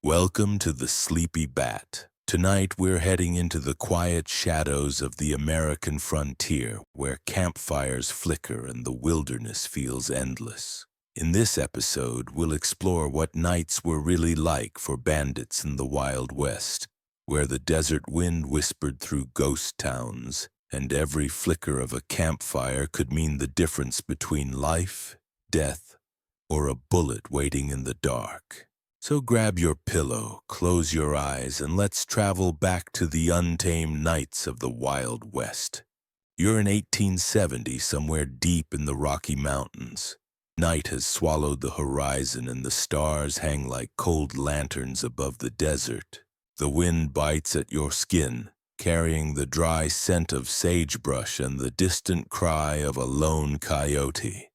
Welcome to the Sleepy Bat. Tonight we're heading into the quiet shadows of the American frontier where campfires flicker and the wilderness feels endless. In this episode, we'll explore what nights were really like for bandits in the Wild West, where the desert wind whispered through ghost towns, and every flicker of a campfire could mean the difference between life, death, or a bullet waiting in the dark. So grab your pillow, close your eyes, and let's travel back to the untamed nights of the Wild West. You're in 1870, somewhere deep in the Rocky Mountains. Night has swallowed the horizon and the stars hang like cold lanterns above the desert. The wind bites at your skin, carrying the dry scent of sagebrush and the distant cry of a lone coyote.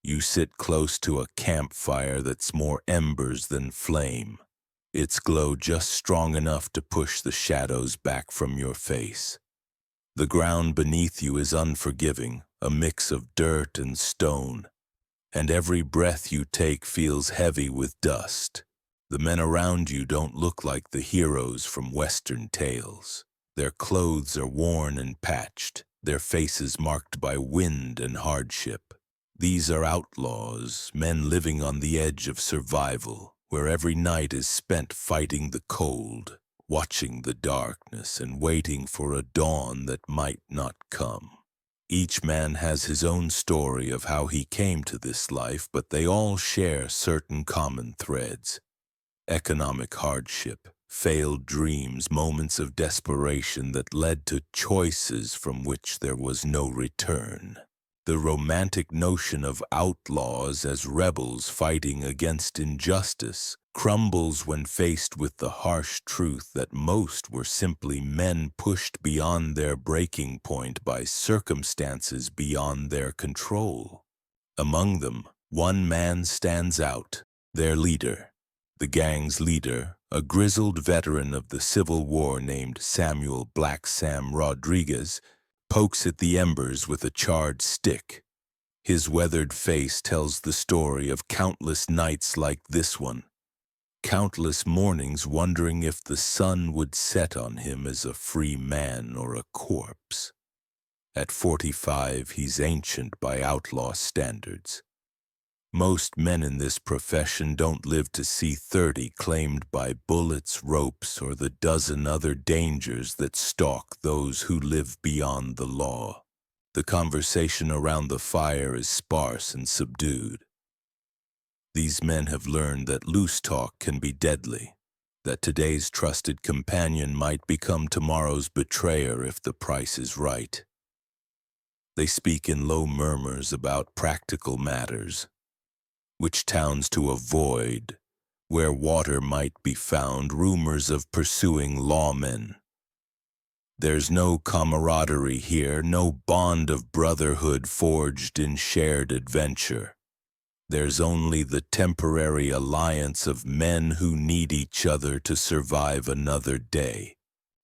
You sit close to a campfire that's more embers than flame, its glow just strong enough to push the shadows back from your face. The ground beneath you is unforgiving, a mix of dirt and stone, and every breath you take feels heavy with dust. The men around you don't look like the heroes from Western tales. Their clothes are worn and patched, their faces marked by wind and hardship. These are outlaws, men living on the edge of survival, where every night is spent fighting the cold, watching the darkness, and waiting for a dawn that might not come. Each man has his own story of how he came to this life, but they all share certain common threads: economic hardship, failed dreams, moments of desperation that led to choices from which there was no return. The romantic notion of outlaws as rebels fighting against injustice crumbles when faced with the harsh truth that most were simply men pushed beyond their breaking point by circumstances beyond their control. Among them, one man stands out, their leader. The gang's leader, a grizzled veteran of the Civil War named Samuel Black Sam Rodriguez, pokes at the embers with a charred stick. His weathered face tells the story of countless nights like this one, countless mornings wondering if the sun would set on him as a free man or a corpse. At 45, he's ancient by outlaw standards. Most men in this profession don't live to see 30 claimed by bullets, ropes, or the dozen other dangers that stalk those who live beyond the law. The conversation around the fire is sparse and subdued. These men have learned that loose talk can be deadly, that today's trusted companion might become tomorrow's betrayer if the price is right. They speak in low murmurs about practical matters: which towns to avoid, where water might be found, rumors of pursuing lawmen. There's no camaraderie here, no bond of brotherhood forged in shared adventure. There's only the temporary alliance of men who need each other to survive another day.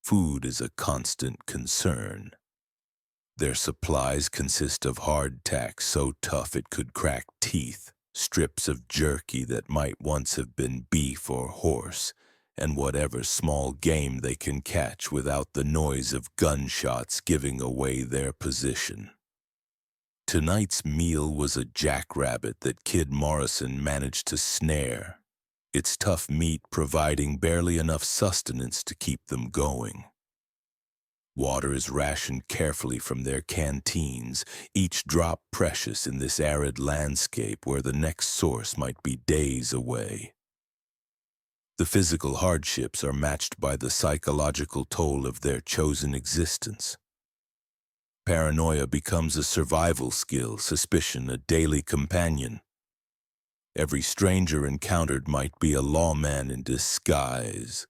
Food is a constant concern. Their supplies consist of hardtack so tough it could crack teeth, strips of jerky that might once have been beef or horse, and whatever small game they can catch without the noise of gunshots giving away their position. Tonight's meal was a jackrabbit that Kid Morrison managed to snare, its tough meat providing barely enough sustenance to keep them going. Water is rationed carefully from their canteens, each drop precious in this arid landscape where the next source might be days away. The physical hardships are matched by the psychological toll of their chosen existence. Paranoia becomes a survival skill, suspicion a daily companion. Every stranger encountered might be a lawman in disguise.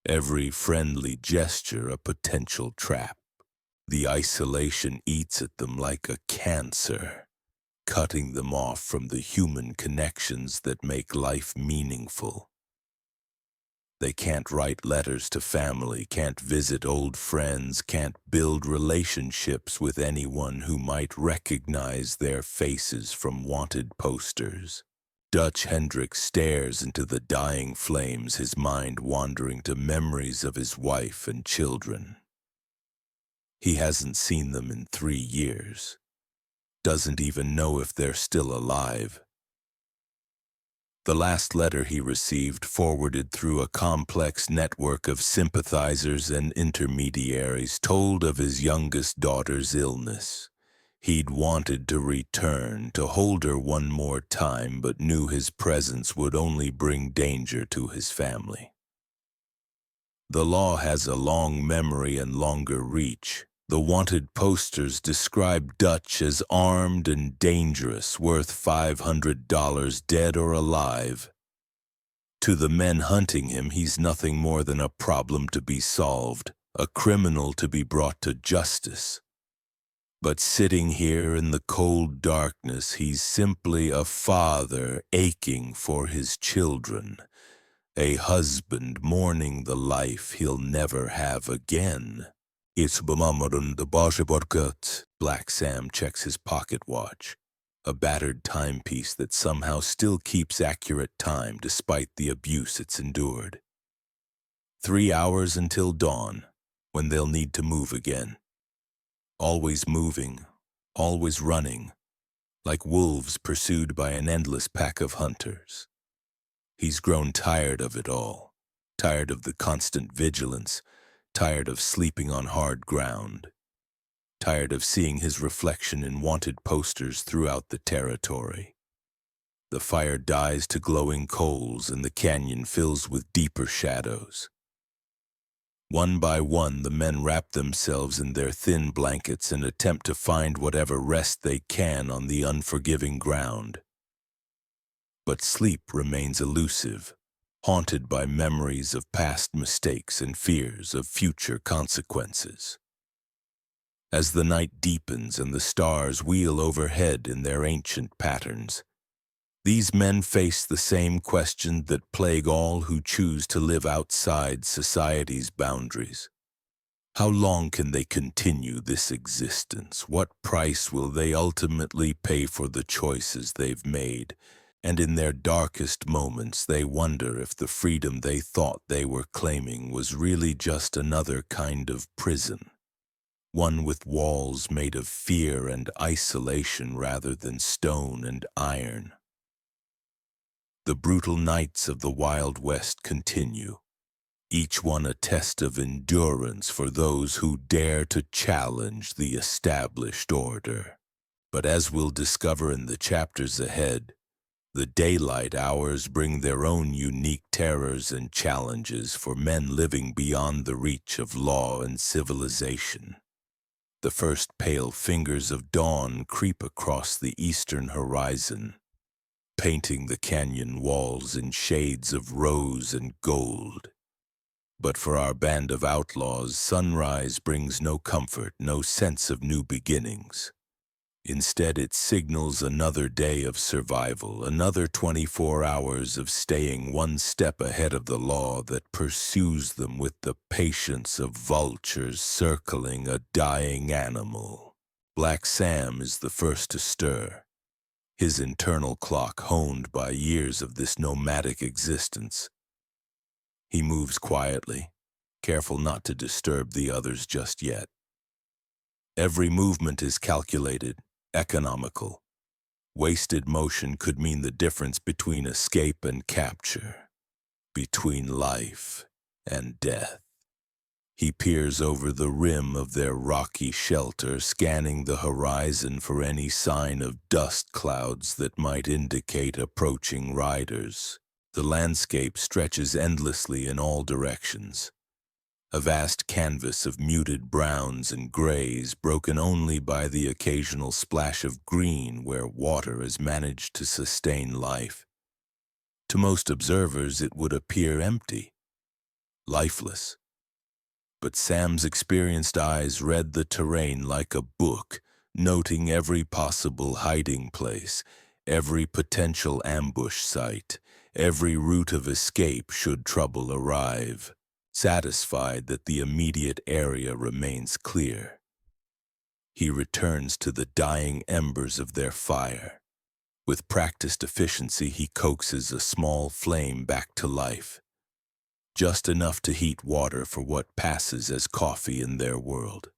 Every friendly gesture a potential trap. The isolation eats at them like a cancer, cutting them off from the human connections that make life meaningful. They can't write letters to family, can't visit old friends, can't build relationships with anyone who might recognize their faces from wanted posters. Dutch Hendrik stares into the dying flames, his mind wandering to memories of his wife and children. He hasn't seen them in 3 years, doesn't even know if they're still alive. The last letter he received, forwarded through a complex network of sympathizers and intermediaries, told of his youngest daughter's illness. He'd wanted to return, to hold her one more time, but knew his presence would only bring danger to his family. The law has a long memory and longer reach. The wanted posters describe Dutch as armed and dangerous, worth $500 dead or alive. To the men hunting him, he's nothing more than a problem to be solved, a criminal to be brought to justice. But sitting here in the cold darkness, he's simply a father aching for his children, a husband mourning the life he'll never have again. It's Bamamarun the Bashibodgut. Black Sam checks his pocket watch, a battered timepiece that somehow still keeps accurate time despite the abuse it's endured. 3 hours until dawn, when they'll need to move again. Always moving, always running, like wolves pursued by an endless pack of hunters. He's grown tired of it all, tired of the constant vigilance, tired of sleeping on hard ground, tired of seeing his reflection in wanted posters throughout the territory. The fire dies to glowing coals and the canyon fills with deeper shadows. One by one, the men wrap themselves in their thin blankets and attempt to find whatever rest they can on the unforgiving ground. But sleep remains elusive, haunted by memories of past mistakes and fears of future consequences. As the night deepens and the stars wheel overhead in their ancient patterns, these men face the same questions that plague all who choose to live outside society's boundaries. How long can they continue this existence? What price will they ultimately pay for the choices they've made? And in their darkest moments, they wonder if the freedom they thought they were claiming was really just another kind of prison, one with walls made of fear and isolation rather than stone and iron. The brutal nights of the Wild West continue, each one a test of endurance for those who dare to challenge the established order. But as we'll discover in the chapters ahead, the daylight hours bring their own unique terrors and challenges for men living beyond the reach of law and civilization. The first pale fingers of dawn creep across the eastern horizon, painting the canyon walls in shades of rose and gold. But for our band of outlaws, sunrise brings no comfort, no sense of new beginnings. Instead, it signals another day of survival, another 24 hours of staying one step ahead of the law that pursues them with the patience of vultures circling a dying animal. Black Sam is the first to stir, his internal clock honed by years of this nomadic existence. He moves quietly, careful not to disturb the others just yet. Every movement is calculated, economical. Wasted motion could mean the difference between escape and capture, between life and death. He peers over the rim of their rocky shelter, scanning the horizon for any sign of dust clouds that might indicate approaching riders. The landscape stretches endlessly in all directions, a vast canvas of muted browns and grays, broken only by the occasional splash of green where water has managed to sustain life. To most observers, it would appear empty, lifeless. But Sam's experienced eyes read the terrain like a book, noting every possible hiding place, every potential ambush site, every route of escape should trouble arrive. Satisfied that the immediate area remains clear, he returns to the dying embers of their fire. With practiced efficiency, he coaxes a small flame back to life, just enough to heat water for what passes as coffee in their world.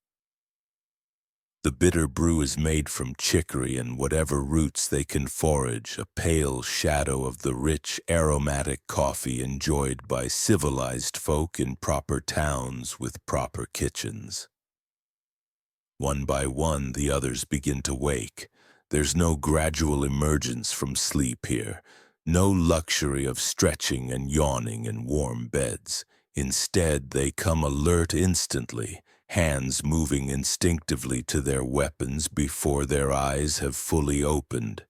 The bitter brew is made from chicory and whatever roots they can forage, a pale shadow of the rich, aromatic coffee enjoyed by civilized folk in proper towns with proper kitchens. One by one, the others begin to wake. There's no gradual emergence from sleep here, no luxury of stretching and yawning in warm beds. Instead, they come alert instantly, hands moving instinctively to their weapons before their eyes have fully opened.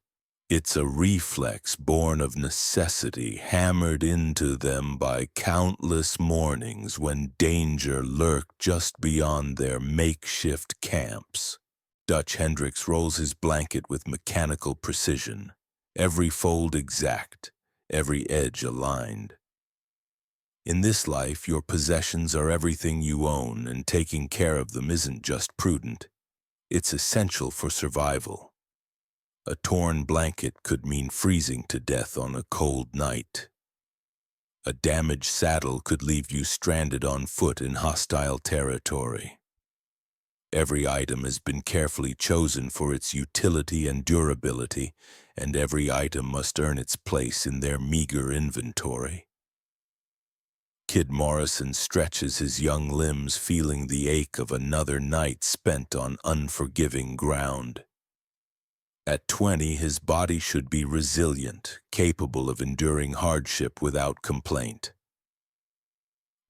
It's a reflex born of necessity, hammered into them by countless mornings when danger lurked just beyond their makeshift camps. Dutch Hendricks rolls his blanket with mechanical precision, every fold exact, every edge aligned. In this life, your possessions are everything you own, and taking care of them isn't just prudent. It's essential for survival. A torn blanket could mean freezing to death on a cold night. A damaged saddle could leave you stranded on foot in hostile territory. Every item has been carefully chosen for its utility and durability, and every item must earn its place in their meager inventory. Kid Morrison stretches his young limbs, feeling the ache of another night spent on unforgiving ground. At 20, his body should be resilient, capable of enduring hardship without complaint.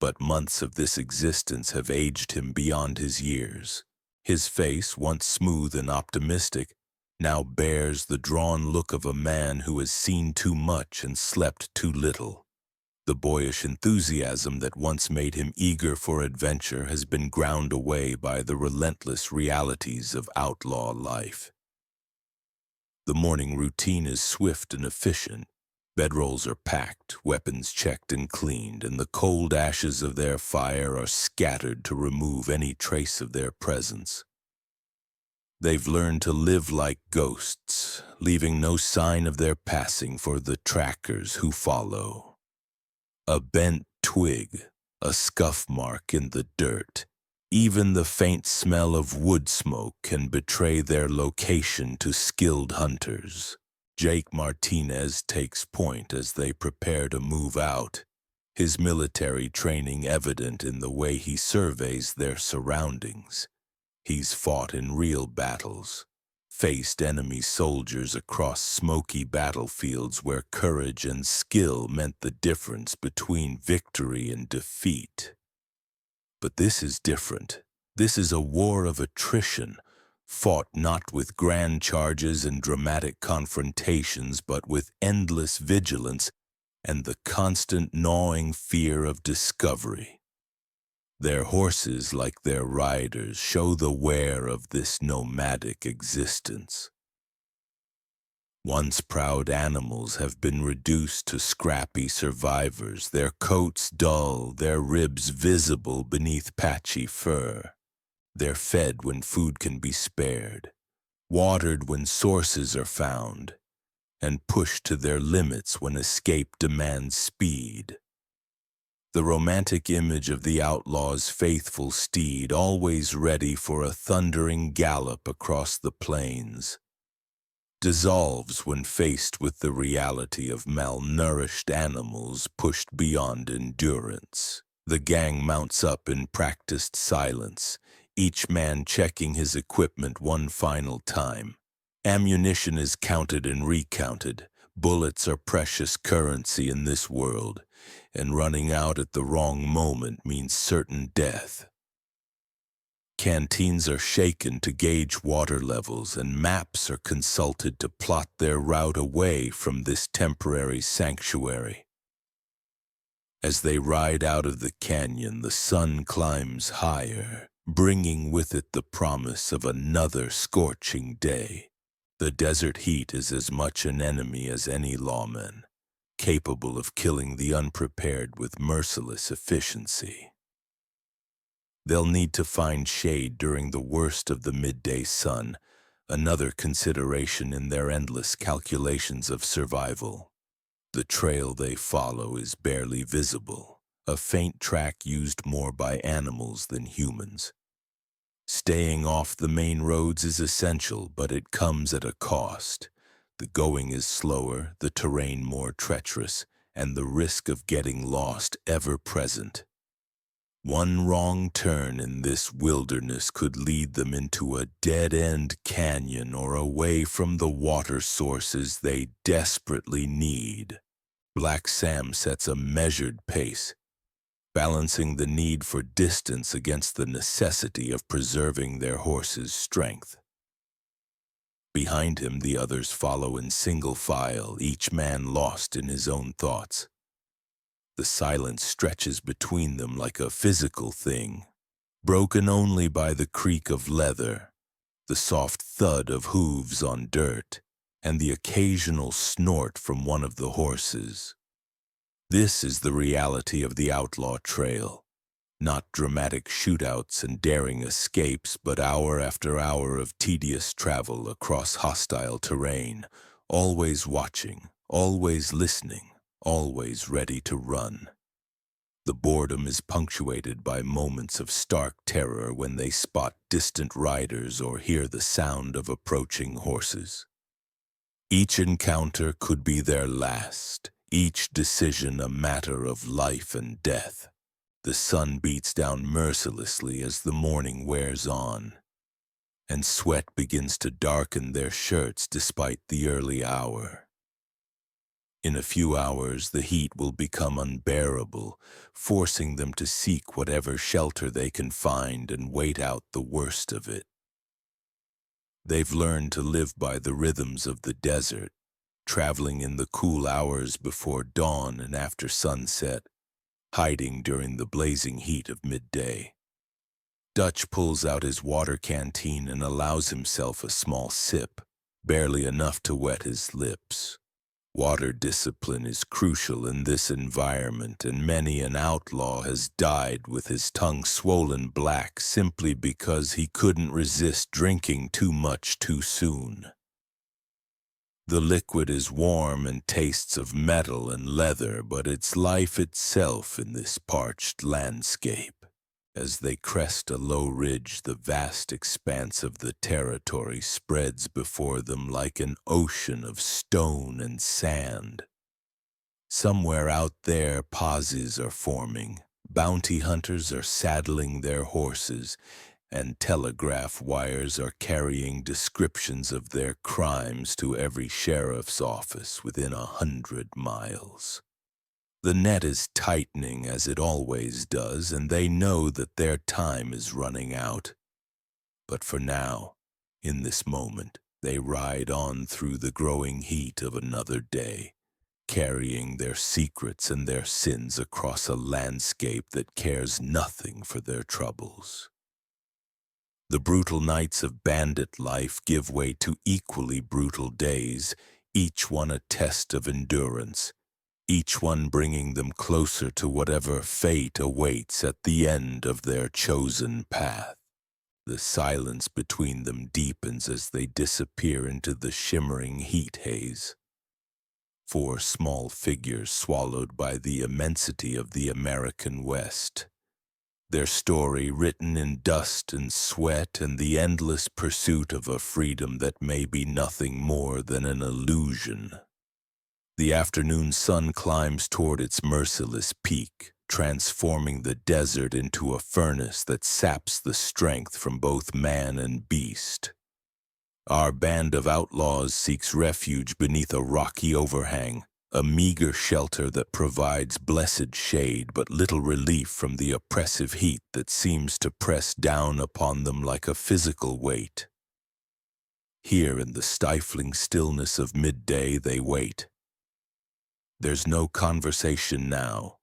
But months of this existence have aged him beyond his years. His face, once smooth and optimistic, now bears the drawn look of a man who has seen too much and slept too little. The boyish enthusiasm that once made him eager for adventure has been ground away by the relentless realities of outlaw life. The morning routine is swift and efficient. Bedrolls are packed, weapons checked and cleaned, and the cold ashes of their fire are scattered to remove any trace of their presence. They've learned to live like ghosts, leaving no sign of their passing for the trackers who follow. A bent twig, a scuff mark in the dirt. Even the faint smell of wood smoke can betray their location to skilled hunters. Jake Martinez takes point as they prepare to move out, his military training evident in the way he surveys their surroundings. He's fought in real battles, faced enemy soldiers across smoky battlefields where courage and skill meant the difference between victory and defeat. But this is different. This is a war of attrition, fought not with grand charges and dramatic confrontations, but with endless vigilance and the constant gnawing fear of discovery. Their horses, like their riders, show the wear of this nomadic existence. Once proud animals have been reduced to scrappy survivors, their coats dull, their ribs visible beneath patchy fur. They're fed when food can be spared, watered when sources are found, and pushed to their limits when escape demands speed. The romantic image of the outlaw's faithful steed, always ready for a thundering gallop across the plains, dissolves when faced with the reality of malnourished animals pushed beyond endurance. The gang mounts up in practiced silence, each man checking his equipment one final time. Ammunition is counted and recounted. Bullets are precious currency in this world, and running out at the wrong moment means certain death. Canteens are shaken to gauge water levels, and maps are consulted to plot their route away from this temporary sanctuary. As they ride out of the canyon, the sun climbs higher, bringing with it the promise of another scorching day. The desert heat is as much an enemy as any lawman, capable of killing the unprepared with merciless efficiency. They'll need to find shade during the worst of the midday sun, another consideration in their endless calculations of survival. The trail they follow is barely visible, a faint track used more by animals than humans. Staying off the main roads is essential, but it comes at a cost. The going is slower, the terrain more treacherous, and the risk of getting lost ever present. One wrong turn in this wilderness could lead them into a dead-end canyon or away from the water sources they desperately need. Black Sam sets a measured pace, balancing the need for distance against the necessity of preserving their horse's strength. Behind him, the others follow in single file, each man lost in his own thoughts. The silence stretches between them like a physical thing, broken only by the creak of leather, the soft thud of hooves on dirt, and the occasional snort from one of the horses. This is the reality of the outlaw trail, not dramatic shootouts and daring escapes, but hour after hour of tedious travel across hostile terrain, always watching, always listening, always ready to run. The boredom is punctuated by moments of stark terror when they spot distant riders or hear the sound of approaching horses. Each encounter could be their last, each decision a matter of life and death. The sun beats down mercilessly as the morning wears on, and sweat begins to darken their shirts despite the early hour. In a few hours, the heat will become unbearable, forcing them to seek whatever shelter they can find and wait out the worst of it. They've learned to live by the rhythms of the desert, traveling in the cool hours before dawn and after sunset, hiding during the blazing heat of midday. Dutch pulls out his water canteen and allows himself a small sip, barely enough to wet his lips. Water discipline is crucial in this environment, and many an outlaw has died with his tongue swollen black simply because he couldn't resist drinking too much too soon. The liquid is warm and tastes of metal and leather, but it's life itself in this parched landscape. As they crest a low ridge, the vast expanse of the territory spreads before them like an ocean of stone and sand. Somewhere out there, pauses are forming, bounty hunters are saddling their horses, and telegraph wires are carrying descriptions of their crimes to every sheriff's office within 100 miles. The net is tightening as it always does, and they know that their time is running out. But for now, in this moment, they ride on through the growing heat of another day, carrying their secrets and their sins across a landscape that cares nothing for their troubles. The brutal nights of bandit life give way to equally brutal days, each one a test of endurance, each one bringing them closer to whatever fate awaits at the end of their chosen path. The silence between them deepens as they disappear into the shimmering heat haze. 4 small figures swallowed by the immensity of the American West. Their story written in dust and sweat and the endless pursuit of a freedom that may be nothing more than an illusion. The afternoon sun climbs toward its merciless peak, transforming the desert into a furnace that saps the strength from both man and beast. Our band of outlaws seeks refuge beneath a rocky overhang, a meager shelter that provides blessed shade but little relief from the oppressive heat that seems to press down upon them like a physical weight. Here in the stifling stillness of midday they wait. There's no conversation now,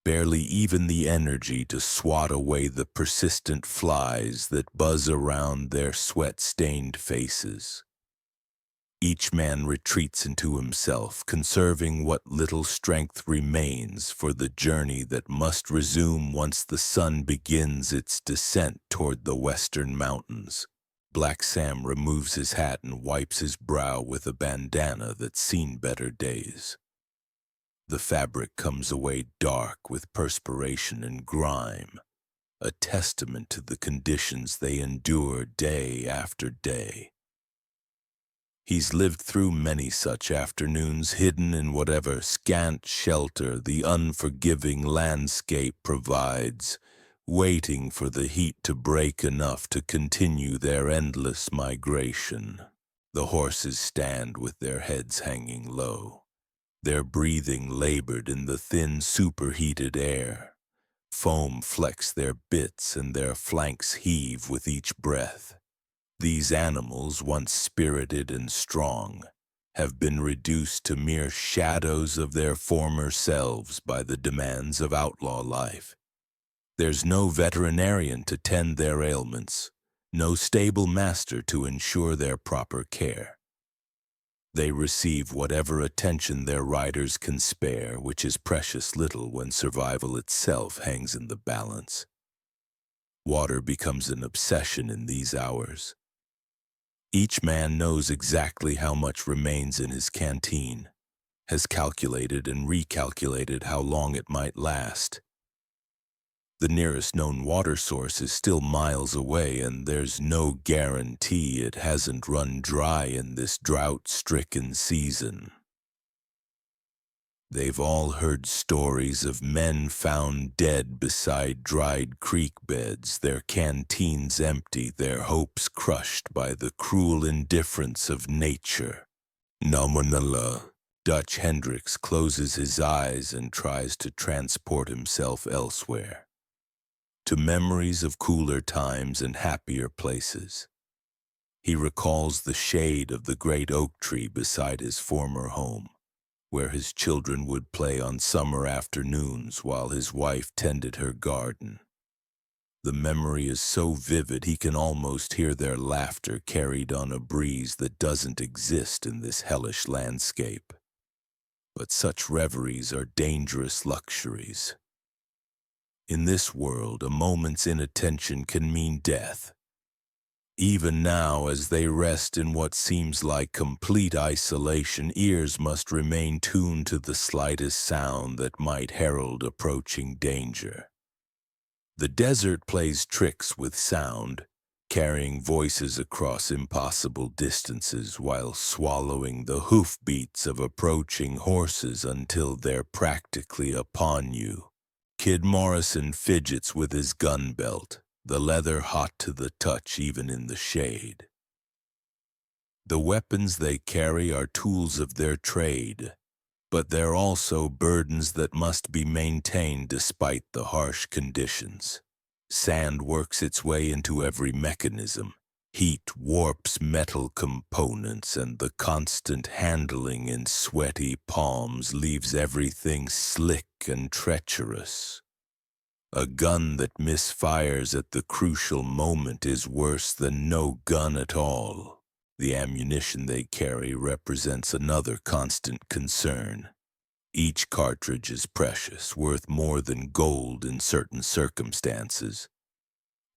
barely even the energy to swat away the persistent flies that buzz around their sweat-stained faces. Each man retreats into himself, conserving what little strength remains for the journey that must resume once the sun begins its descent toward the western mountains. Black Sam removes his hat and wipes his brow with a bandana that's seen better days. The fabric comes away dark with perspiration and grime, a testament to the conditions they endure day after day. He's lived through many such afternoons, hidden in whatever scant shelter the unforgiving landscape provides, waiting for the heat to break enough to continue their endless migration. The horses stand with their heads hanging low, their breathing labored in the thin, superheated air. Foam flecks their bits and their flanks heave with each breath. These animals, once spirited and strong, have been reduced to mere shadows of their former selves by the demands of outlaw life. There's no veterinarian to tend their ailments, no stable master to ensure their proper care. They receive whatever attention their riders can spare, which is precious little when survival itself hangs in the balance. Water becomes an obsession in these hours. Each man knows exactly how much remains in his canteen, has calculated and recalculated how long it might last. The nearest known water source is still miles away, and there's no guarantee it hasn't run dry in this drought-stricken season. They've all heard stories of men found dead beside dried creek beds, their canteens empty, their hopes crushed by the cruel indifference of nature. Nominala. Dutch Hendricks closes his eyes and tries to transport himself elsewhere, to memories of cooler times and happier places. He recalls the shade of the great oak tree beside his former home, where his children would play on summer afternoons while his wife tended her garden. The memory is so vivid he can almost hear their laughter carried on a breeze that doesn't exist in this hellish landscape. But such reveries are dangerous luxuries. In this world, a moment's inattention can mean death. Even now, as they rest in what seems like complete isolation, ears must remain tuned to the slightest sound that might herald approaching danger. The desert plays tricks with sound, carrying voices across impossible distances while swallowing the hoofbeats of approaching horses until they're practically upon you. Kid Morrison fidgets with his gun belt, the leather hot to the touch even in the shade. The weapons they carry are tools of their trade, but they're also burdens that must be maintained despite the harsh conditions. Sand works its way into every mechanism. Heat warps metal components, and the constant handling in sweaty palms leaves everything slick and treacherous. A gun that misfires at the crucial moment is worse than no gun at all. The ammunition they carry represents another constant concern. Each cartridge is precious, worth more than gold in certain circumstances.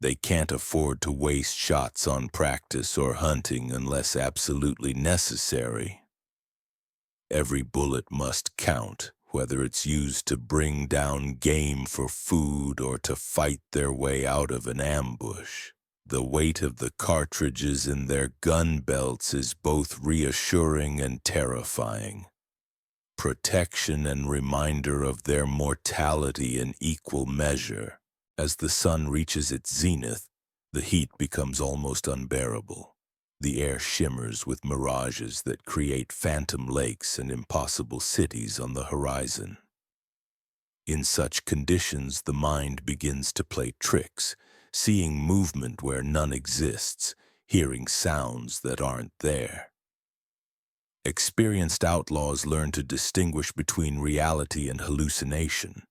They can't afford to waste shots on practice or hunting unless absolutely necessary. Every bullet must count, whether it's used to bring down game for food or to fight their way out of an ambush. The weight of the cartridges in their gun belts is both reassuring and terrifying. Protection and reminder of their mortality in equal measure. As the sun reaches its zenith, the heat becomes almost unbearable. The air shimmers with mirages that create phantom lakes and impossible cities on the horizon. In such conditions, the mind begins to play tricks, seeing movement where none exists, hearing sounds that aren't there. Experienced outlaws learn to distinguish between reality and hallucination,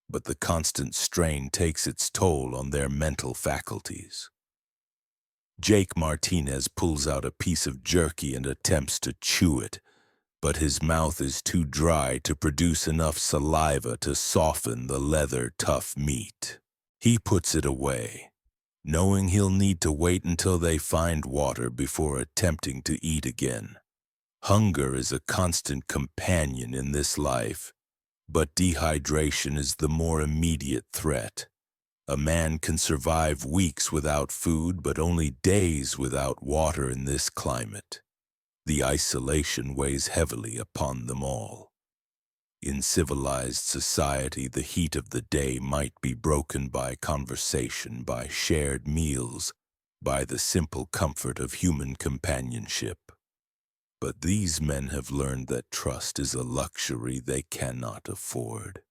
but the constant strain takes its toll on their mental faculties. Jake Martinez pulls out a piece of jerky and attempts to chew it, but his mouth is too dry to produce enough saliva to soften the leather-tough meat. He puts it away, knowing he'll need to wait until they find water before attempting to eat again. Hunger is a constant companion in this life, but dehydration is the more immediate threat. A man can survive weeks without food, but only days without water in this climate. The isolation weighs heavily upon them all. In civilized society, the heat of the day might be broken by conversation, by shared meals, by the simple comfort of human companionship. But these men have learned that trust is a luxury they cannot afford.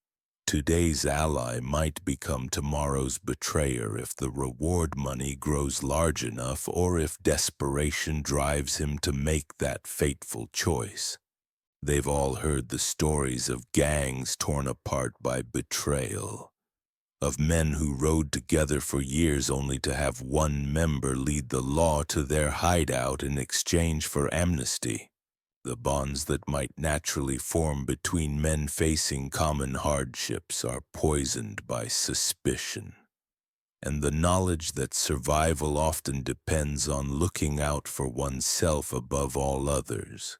Today's ally might become tomorrow's betrayer if the reward money grows large enough or if desperation drives him to make that fateful choice. They've all heard the stories of gangs torn apart by betrayal, of men who rode together for years only to have one member lead the law to their hideout in exchange for amnesty. The bonds that might naturally form between men facing common hardships are poisoned by suspicion, and the knowledge that survival often depends on looking out for oneself above all others.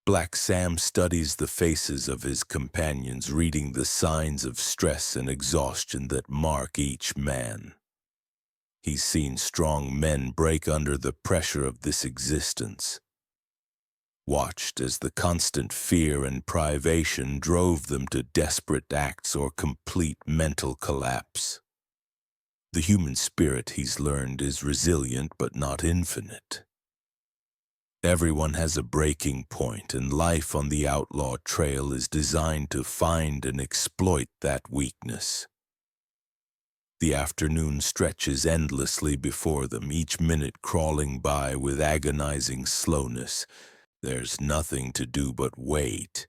Black Sam studies the faces of his companions, reading the signs of stress and exhaustion that mark each man. He's seen strong men break under the pressure of this existence, watched as the constant fear and privation drove them to desperate acts or complete mental collapse. The human spirit, he's learned, is resilient but not infinite. Everyone has a breaking point, and life on the outlaw trail is designed to find and exploit that weakness. The afternoon stretches endlessly before them, each minute crawling by with agonizing slowness. There's nothing to do but wait,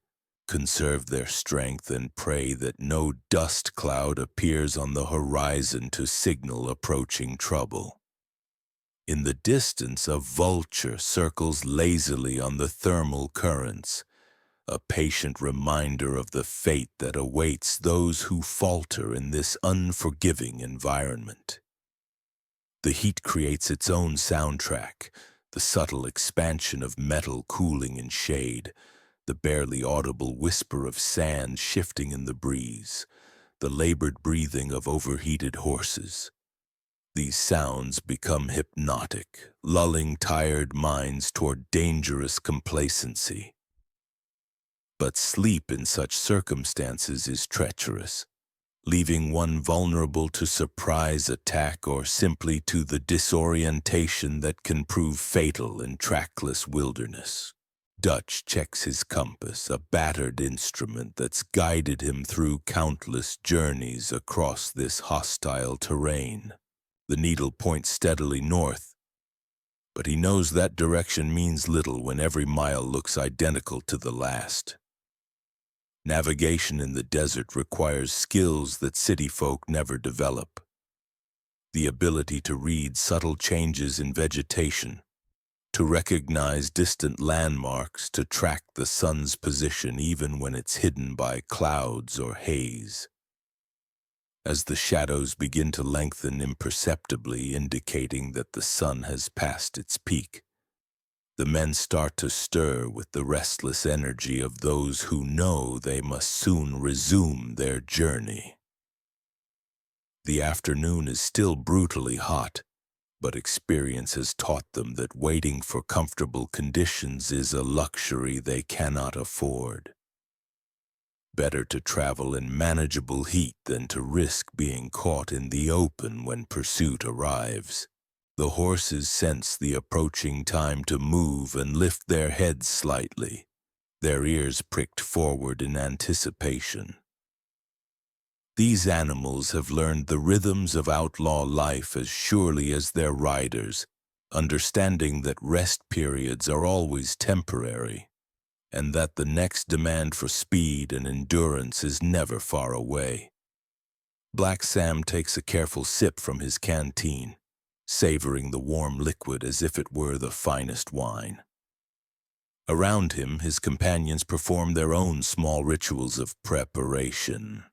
conserve their strength, and pray that no dust cloud appears on the horizon to signal approaching trouble. In the distance, a vulture circles lazily on the thermal currents, a patient reminder of the fate that awaits those who falter in this unforgiving environment. The heat creates its own soundtrack, the subtle expansion of metal cooling in shade, the barely audible whisper of sand shifting in the breeze, the labored breathing of overheated horses. These sounds become hypnotic, lulling tired minds toward dangerous complacency. But sleep in such circumstances is treacherous, leaving one vulnerable to surprise attack or simply to the disorientation that can prove fatal in trackless wilderness. Dutch checks his compass, a battered instrument that's guided him through countless journeys across this hostile terrain. The needle points steadily north, but he knows that direction means little when every mile looks identical to the last. Navigation in the desert requires skills that city folk never develop. The ability to read subtle changes in vegetation, to recognize distant landmarks, to track the sun's position even when it's hidden by clouds or haze. As the shadows begin to lengthen imperceptibly, indicating that the sun has passed its peak, the men start to stir with the restless energy of those who know they must soon resume their journey. The afternoon is still brutally hot, but experience has taught them that waiting for comfortable conditions is a luxury they cannot afford. Better to travel in manageable heat than to risk being caught in the open when pursuit arrives. The horses sense the approaching time to move and lift their heads slightly, their ears pricked forward in anticipation. These animals have learned the rhythms of outlaw life as surely as their riders, understanding that rest periods are always temporary, and that the next demand for speed and endurance is never far away. Black Sam takes a careful sip from his canteen, savoring the warm liquid as if it were the finest wine. Around him, his companions perform their own small rituals of preparation.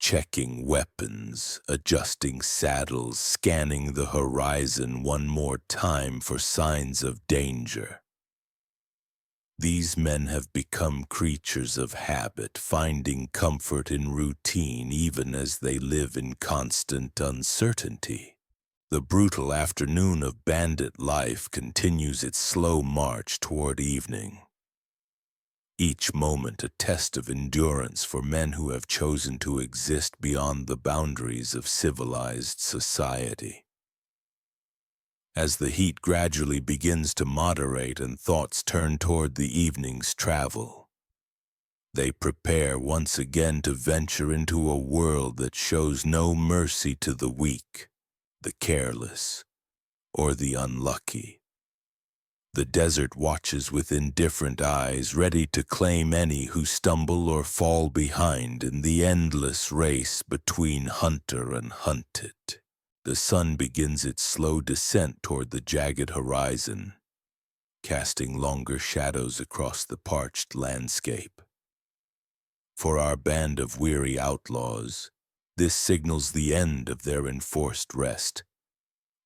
checking weapons, adjusting saddles, scanning the horizon one more time for signs of danger. These men have become creatures of habit, finding comfort in routine even as they live in constant uncertainty. The brutal afternoon of bandit life continues its slow march toward evening. Each moment a test of endurance for men who have chosen to exist beyond the boundaries of civilized society. As the heat gradually begins to moderate and thoughts turn toward the evening's travel, they prepare once again to venture into a world that shows no mercy to the weak, the careless, or the unlucky. The desert watches with indifferent eyes, ready to claim any who stumble or fall behind in the endless race between hunter and hunted. The sun begins its slow descent toward the jagged horizon, casting longer shadows across the parched landscape. For our band of weary outlaws, this signals the end of their enforced rest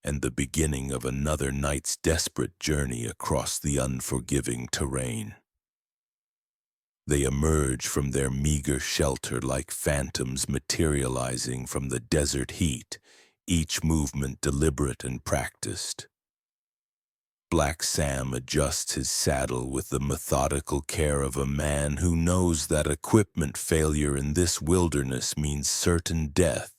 and the beginning of another night's desperate journey across the unforgiving terrain. They emerge from their meager shelter like phantoms materializing from the desert heat, each movement deliberate and practiced. Black Sam adjusts his saddle with the methodical care of a man who knows that equipment failure in this wilderness means certain death.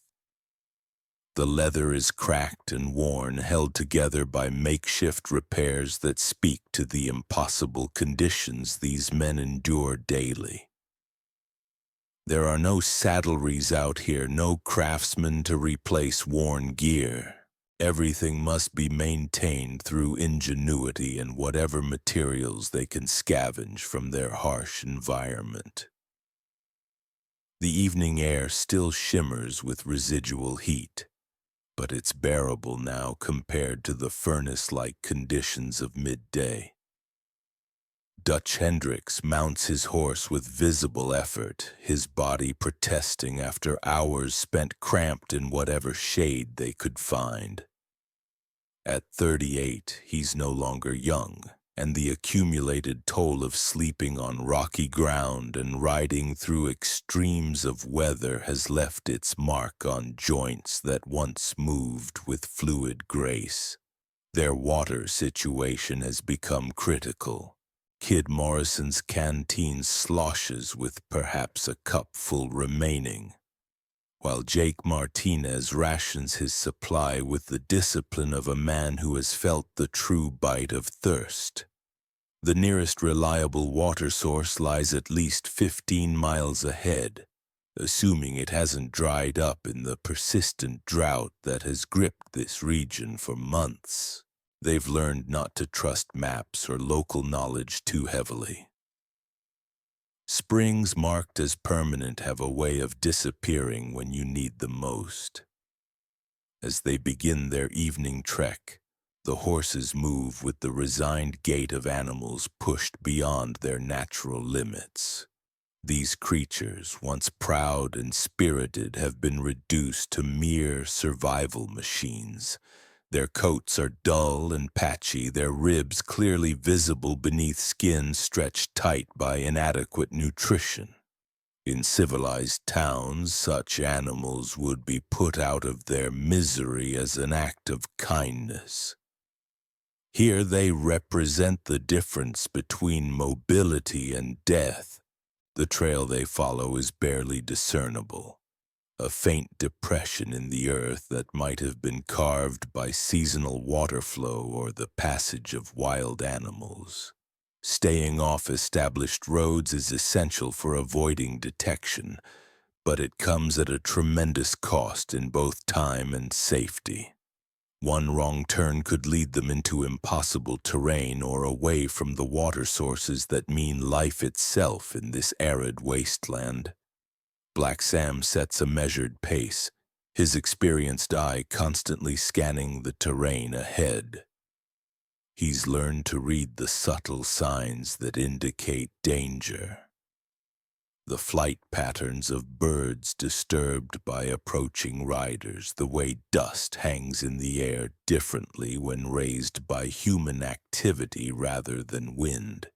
The leather is cracked and worn, held together by makeshift repairs that speak to the impossible conditions these men endure daily. There are no saddleries out here, no craftsmen to replace worn gear. Everything must be maintained through ingenuity and whatever materials they can scavenge from their harsh environment. The evening air still shimmers with residual heat, but it's bearable now compared to the furnace-like conditions of midday. Dutch Hendricks mounts his horse with visible effort, his body protesting after hours spent cramped in whatever shade they could find. At 38, he's no longer young, and the accumulated toll of sleeping on rocky ground and riding through extremes of weather has left its mark on joints that once moved with fluid grace. Their water situation has become critical. Kid Morrison's canteen sloshes with perhaps a cupful remaining, while Jake Martinez rations his supply with the discipline of a man who has felt the true bite of thirst. The nearest reliable water source lies at least 15 miles ahead, assuming it hasn't dried up in the persistent drought that has gripped this region for months. They've learned not to trust maps or local knowledge too heavily. Springs marked as permanent have a way of disappearing when you need them most. As they begin their evening trek, the horses move with the resigned gait of animals pushed beyond their natural limits. These creatures, once proud and spirited, have been reduced to mere survival machines. Their coats are dull and patchy, their ribs clearly visible beneath skin stretched tight by inadequate nutrition. In civilized towns, such animals would be put out of their misery as an act of kindness. Here they represent the difference between mobility and death. The trail they follow is barely discernible, a faint depression in the earth that might have been carved by seasonal water flow or the passage of wild animals. Staying off established roads is essential for avoiding detection, but it comes at a tremendous cost in both time and safety. One wrong turn could lead them into impossible terrain or away from the water sources that mean life itself in this arid wasteland. Black Sam sets a measured pace, his experienced eye constantly scanning the terrain ahead. He's learned to read the subtle signs that indicate danger. The flight patterns of birds disturbed by approaching riders, the way dust hangs in the air differently when raised by human activity rather than wind.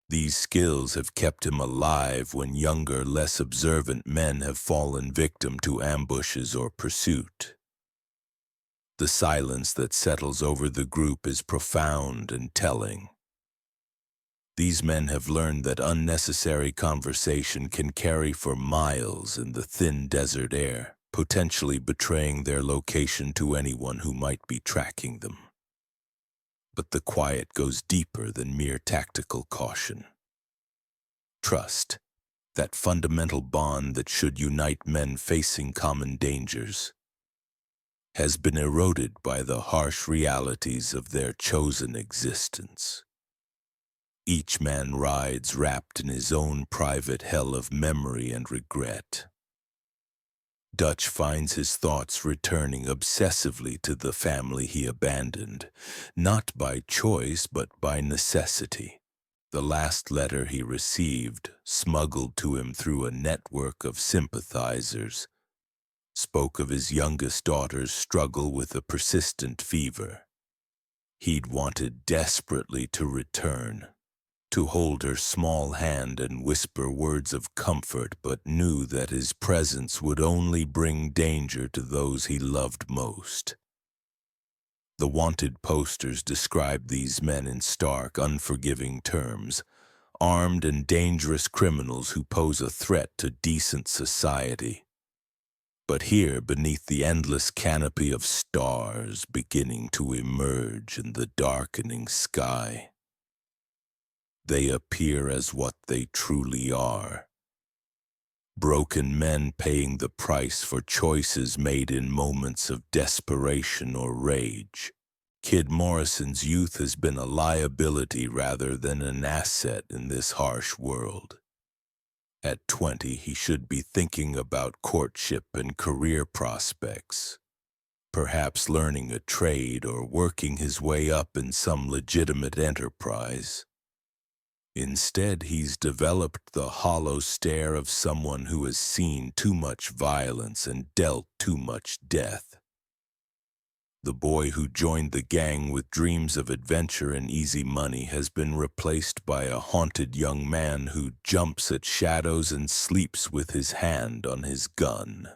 These skills have kept him alive when younger, less observant men have fallen victim to ambushes or pursuit. The silence that settles over the group is profound and telling. These men have learned that unnecessary conversation can carry for miles in the thin desert air, potentially betraying their location to anyone who might be tracking them. But the quiet goes deeper than mere tactical caution. Trust, that fundamental bond that should unite men facing common dangers, has been eroded by the harsh realities of their chosen existence. Each man rides wrapped in his own private hell of memory and regret. Dutch finds his thoughts returning obsessively to the family he abandoned, not by choice but by necessity. The last letter he received, smuggled to him through a network of sympathizers, spoke of his youngest daughter's struggle with a persistent fever. He'd wanted desperately to return, to hold her small hand and whisper words of comfort, but knew that his presence would only bring danger to those he loved most. The wanted posters described these men in stark, unforgiving terms, armed and dangerous criminals who pose a threat to decent society. But here, beneath the endless canopy of stars beginning to emerge in the darkening sky, they appear as what they truly are. Broken men paying the price for choices made in moments of desperation or rage. Kid Morrison's youth has been a liability rather than an asset in this harsh world. At 20, he should be thinking about courtship and career prospects, perhaps learning a trade or working his way up in some legitimate enterprise. Instead, he's developed the hollow stare of someone who has seen too much violence and dealt too much death. The boy who joined the gang with dreams of adventure and easy money has been replaced by a haunted young man who jumps at shadows and sleeps with his hand on his gun.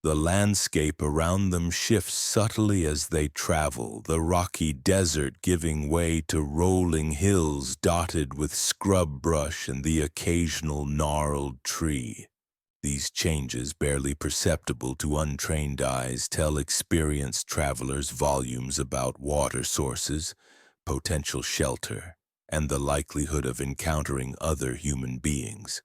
The landscape around them shifts subtly as they travel, the rocky desert giving way to rolling hills dotted with scrub brush and the occasional gnarled tree. These changes, barely perceptible to untrained eyes, tell experienced travelers volumes about water sources, potential shelter, and the likelihood of encountering other human beings.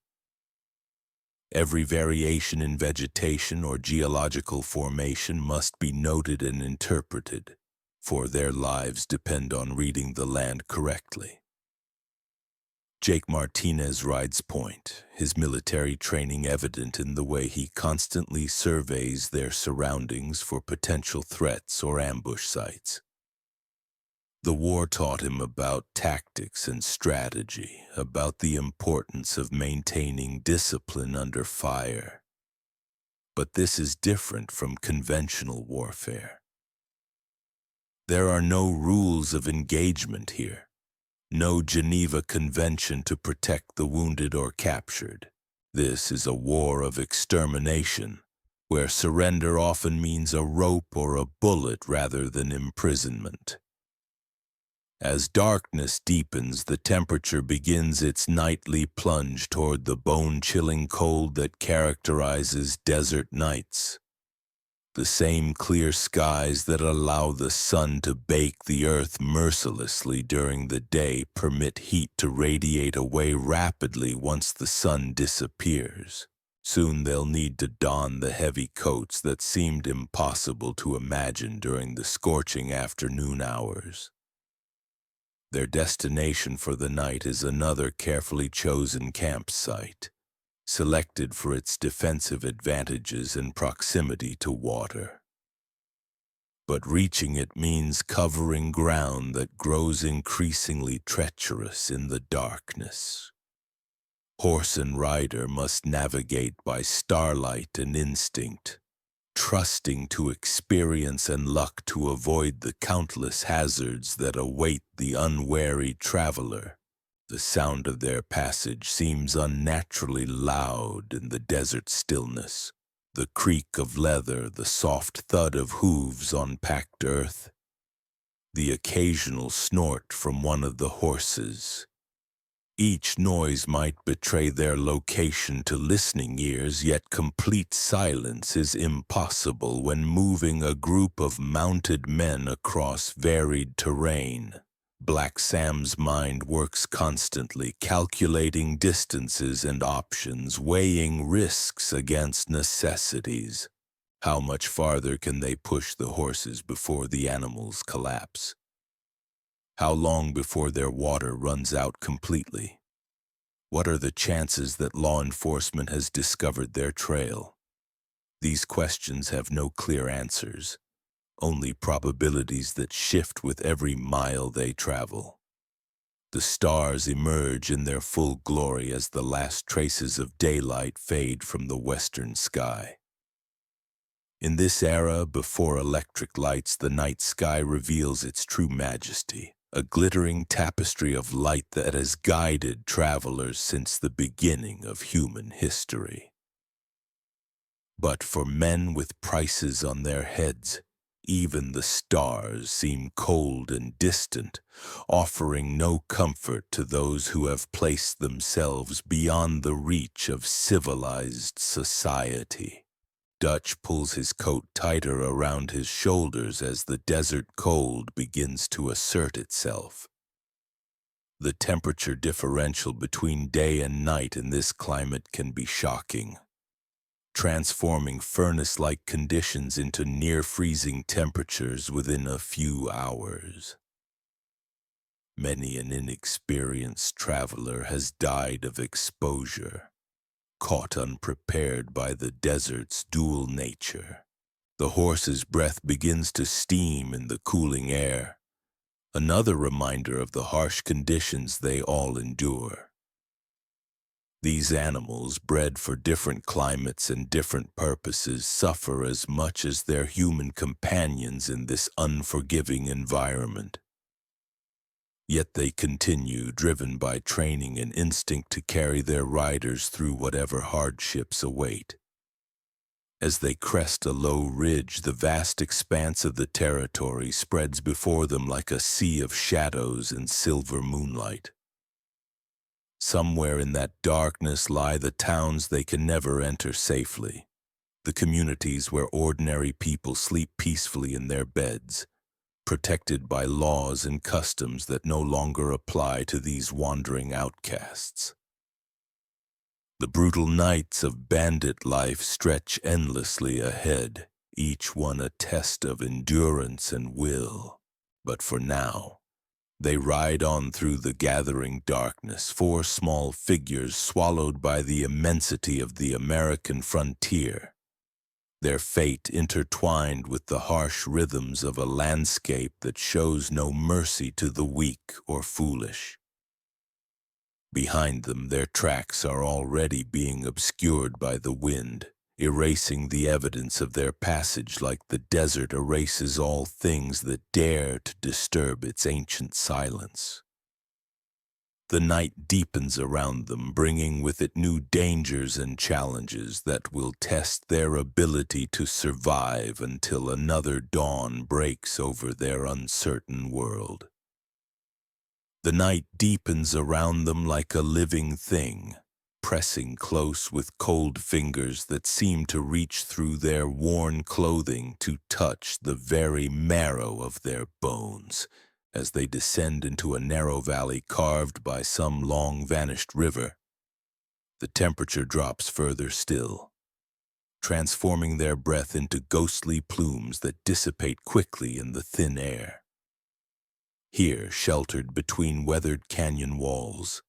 Every variation in vegetation or geological formation must be noted and interpreted, for their lives depend on reading the land correctly. Jake Martinez rides point, his military training evident in the way he constantly surveys their surroundings for potential threats or ambush sites. The war taught him about tactics and strategy, about the importance of maintaining discipline under fire. But this is different from conventional warfare. There are no rules of engagement here. No Geneva Convention to protect the wounded or captured. This is a war of extermination, where surrender often means a rope or a bullet rather than imprisonment. As darkness deepens, the temperature begins its nightly plunge toward the bone-chilling cold that characterizes desert nights. The same clear skies that allow the sun to bake the earth mercilessly during the day permit heat to radiate away rapidly once the sun disappears. Soon they'll need to don the heavy coats that seemed impossible to imagine during the scorching afternoon hours. Their destination for the night is another carefully chosen campsite, selected for its defensive advantages and proximity to water. But reaching it means covering ground that grows increasingly treacherous in the darkness. Horse and rider must navigate by starlight and instinct, trusting to experience and luck to avoid the countless hazards that await the unwary traveler. The sound of their passage seems unnaturally loud in the desert stillness. The creak of leather, the soft thud of hooves on packed earth, the occasional snort from one of the horses. Each noise might betray their location to listening ears, yet complete silence is impossible when moving a group of mounted men across varied terrain. Black Sam's mind works constantly, calculating distances and options, weighing risks against necessities. How much farther can they push the horses before the animals collapse? How long before their water runs out completely? What are the chances that law enforcement has discovered their trail? These questions have no clear answers, only probabilities that shift with every mile they travel. The stars emerge in their full glory as the last traces of daylight fade from the western sky. In this era, before electric lights, the night sky reveals its true majesty, a glittering tapestry of light that has guided travelers since the beginning of human history. But for men with prices on their heads, even the stars seem cold and distant, offering no comfort to those who have placed themselves beyond the reach of civilized society. Dutch pulls his coat tighter around his shoulders as the desert cold begins to assert itself. The temperature differential between day and night in this climate can be shocking, transforming furnace-like conditions into near-freezing temperatures within a few hours. Many an inexperienced traveler has died of exposure, caught unprepared by the desert's dual nature. The horse's breath begins to steam in the cooling air, another reminder of the harsh conditions they all endure. These animals, bred for different climates and different purposes, suffer as much as their human companions in this unforgiving environment. Yet they continue, driven by training and instinct to carry their riders through whatever hardships await. As they crest a low ridge, the vast expanse of the territory spreads before them like a sea of shadows and silver moonlight. Somewhere in that darkness lie the towns they can never enter safely, the communities where ordinary people sleep peacefully in their beds, protected by laws and customs that no longer apply to these wandering outcasts. The brutal nights of bandit life stretch endlessly ahead, each one a test of endurance and will. But for now, they ride on through the gathering darkness, four small figures swallowed by the immensity of the American frontier, their fate intertwined with the harsh rhythms of a landscape that shows no mercy to the weak or foolish. Behind them, their tracks are already being obscured by the wind, erasing the evidence of their passage like the desert erases all things that dare to disturb its ancient silence. The night deepens around them, bringing with it new dangers and challenges that will test their ability to survive until another dawn breaks over their uncertain world. The night deepens around them like a living thing, pressing close with cold fingers that seem to reach through their worn clothing to touch the very marrow of their bones. As they descend into a narrow valley carved by some long-vanished river, the temperature drops further still, transforming their breath into ghostly plumes that dissipate quickly in the thin air. Here, sheltered between weathered canyon walls,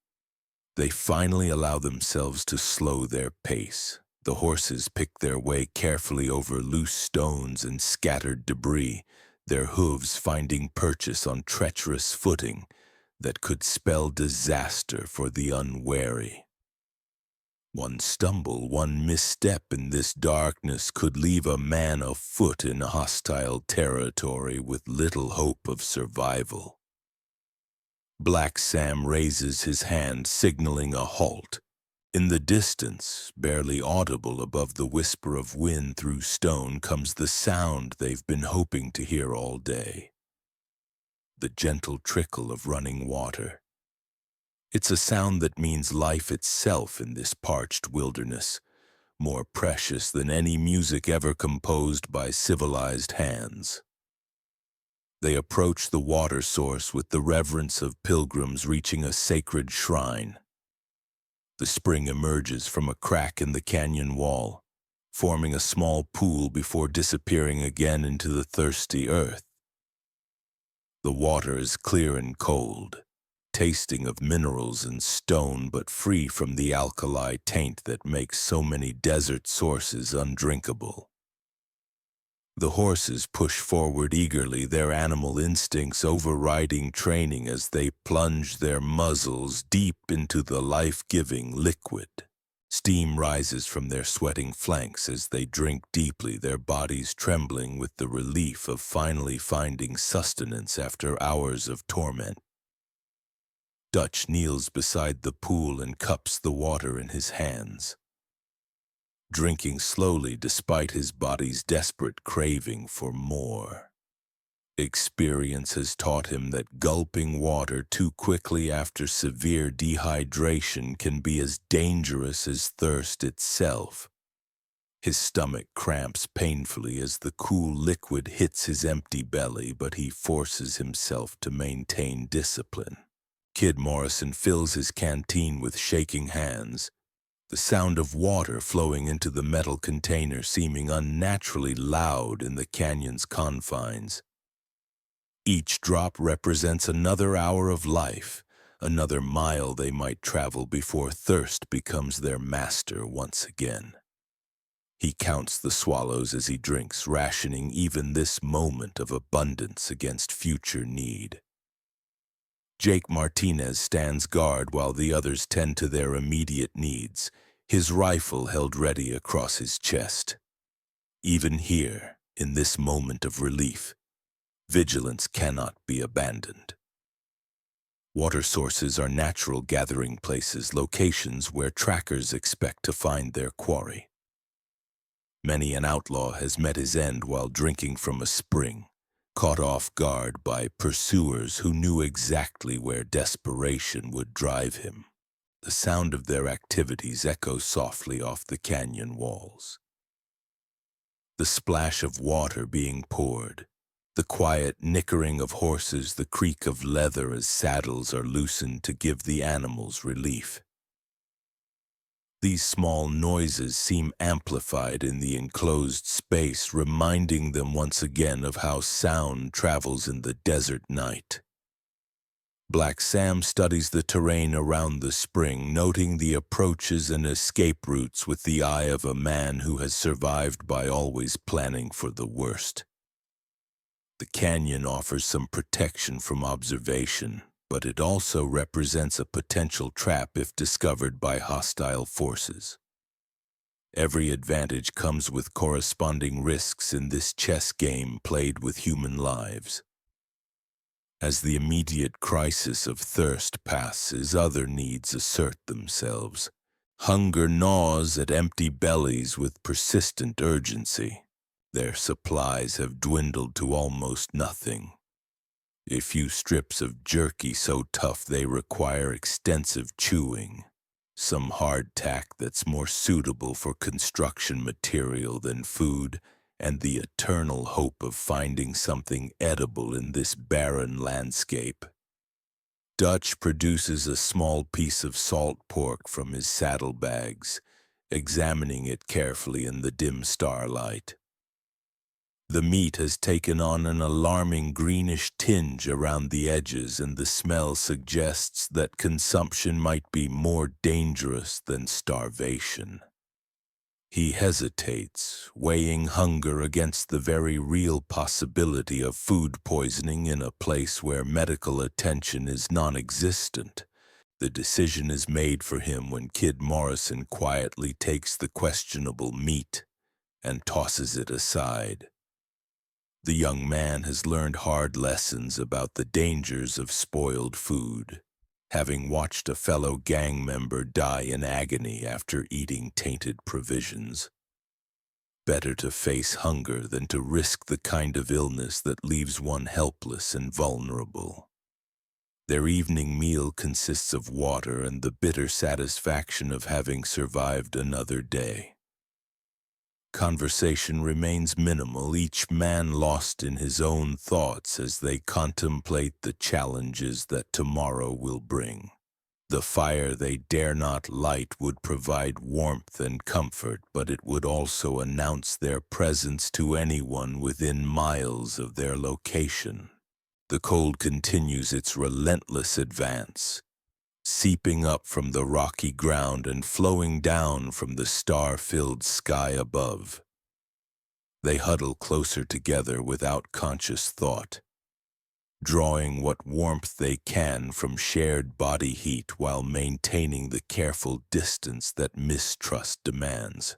they finally allow themselves to slow their pace. The horses pick their way carefully over loose stones and scattered debris, their hooves finding purchase on treacherous footing that could spell disaster for the unwary. One stumble, one misstep in this darkness could leave a man afoot in hostile territory with little hope of survival. Black Sam raises his hand, signaling a halt. In the distance, barely audible above the whisper of wind through stone, comes the sound they've been hoping to hear all day. The gentle trickle of running water. It's a sound that means life itself in this parched wilderness, more precious than any music ever composed by civilized hands. They approach the water source with the reverence of pilgrims reaching a sacred shrine. The spring emerges from a crack in the canyon wall, forming a small pool before disappearing again into the thirsty earth. The water is clear and cold, tasting of minerals and stone, but free from the alkali taint that makes so many desert sources undrinkable. The horses push forward eagerly, their animal instincts overriding training as they plunge their muzzles deep into the life-giving liquid. Steam rises from their sweating flanks as they drink deeply, their bodies trembling with the relief of finally finding sustenance after hours of torment. Dutch kneels beside the pool and cups the water in his hands, drinking slowly despite his body's desperate craving for more. Experience has taught him that gulping water too quickly after severe dehydration can be as dangerous as thirst itself. His stomach cramps painfully as the cool liquid hits his empty belly, but he forces himself to maintain discipline. Kid Morrison fills his canteen with shaking hands, the sound of water flowing into the metal container seeming unnaturally loud in the canyon's confines. Each drop represents another hour of life, another mile they might travel before thirst becomes their master once again. He counts the swallows as he drinks, rationing even this moment of abundance against future need. Jake Martinez stands guard while the others tend to their immediate needs, his rifle held ready across his chest. Even here, in this moment of relief, vigilance cannot be abandoned. Water sources are natural gathering places, locations where trackers expect to find their quarry. Many an outlaw has met his end while drinking from a spring, caught off guard by pursuers who knew exactly where desperation would drive him. The sound of their activities echoes softly off the canyon walls. The splash of water being poured, the quiet nickering of horses, the creak of leather as saddles are loosened to give the animals relief. These small noises seem amplified in the enclosed space, reminding them once again of how sound travels in the desert night. Black Sam studies the terrain around the spring, noting the approaches and escape routes with the eye of a man who has survived by always planning for the worst. The canyon offers some protection from observation, but it also represents a potential trap if discovered by hostile forces. Every advantage comes with corresponding risks in this chess game played with human lives. As the immediate crisis of thirst passes, other needs assert themselves. Hunger gnaws at empty bellies with persistent urgency. Their supplies have dwindled to almost nothing. A few strips of jerky so tough they require extensive chewing. Some hardtack that's more suitable for construction material than food, and the eternal hope of finding something edible in this barren landscape. Dutch produces a small piece of salt pork from his saddlebags, examining it carefully in the dim starlight. The meat has taken on an alarming greenish tinge around the edges, and the smell suggests that consumption might be more dangerous than starvation. He hesitates, weighing hunger against the very real possibility of food poisoning in a place where medical attention is non-existent. The decision is made for him when Kid Morrison quietly takes the questionable meat and tosses it aside. The young man has learned hard lessons about the dangers of spoiled food, having watched a fellow gang member die in agony after eating tainted provisions. Better to face hunger than to risk the kind of illness that leaves one helpless and vulnerable. Their evening meal consists of water and the bitter satisfaction of having survived another day. Conversation remains minimal, each man lost in his own thoughts as they contemplate the challenges that tomorrow will bring. The fire they dare not light would provide warmth and comfort, but it would also announce their presence to anyone within miles of their location. The cold continues its relentless advance, seeping up from the rocky ground and flowing down from the star-filled sky above. They huddle closer together without conscious thought, drawing what warmth they can from shared body heat while maintaining the careful distance that mistrust demands.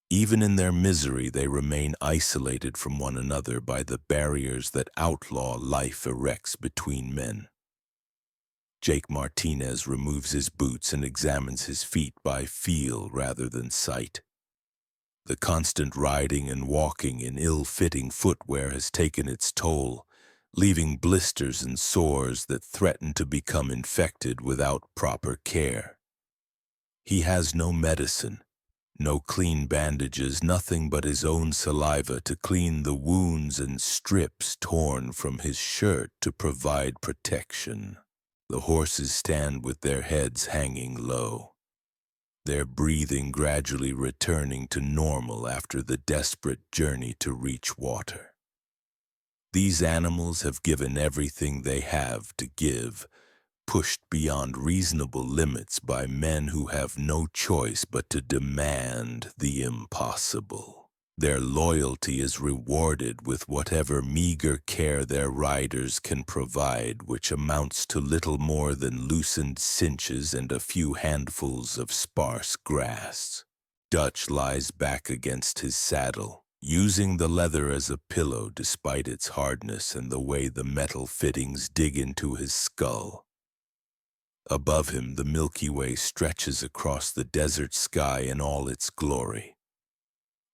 Even in their misery, they remain isolated from one another by the barriers that outlaw life erects between men. Jake Martinez removes his boots and examines his feet by feel rather than sight. The constant riding and walking in ill-fitting footwear has taken its toll, leaving blisters and sores that threaten to become infected without proper care. He has no medicine, no clean bandages, nothing but his own saliva to clean the wounds and strips torn from his shirt to provide protection. The horses stand with their heads hanging low, their breathing gradually returning to normal after the desperate journey to reach water. These animals have given everything they have to give, pushed beyond reasonable limits by men who have no choice but to demand the impossible. Their loyalty is rewarded with whatever meager care their riders can provide, which amounts to little more than loosened cinches and a few handfuls of sparse grass. Dutch lies back against his saddle, using the leather as a pillow despite its hardness and the way the metal fittings dig into his skull. Above him, the Milky Way stretches across the desert sky in all its glory,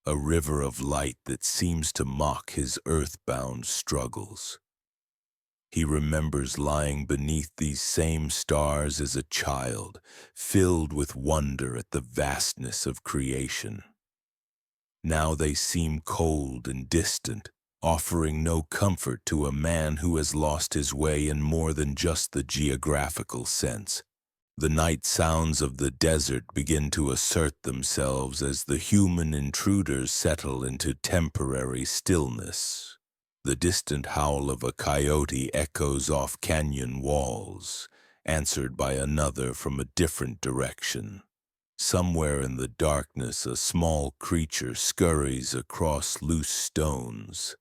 a river of light that seems to mock his earthbound struggles. He remembers lying beneath these same stars as a child, filled with wonder at the vastness of creation. Now they seem cold and distant, offering no comfort to a man who has lost his way in more than just the geographical sense. The night sounds of the desert begin to assert themselves as the human intruders settle into temporary stillness. The distant howl of a coyote echoes off canyon walls, answered by another from a different direction. Somewhere in the darkness, a small creature scurries across loose stones.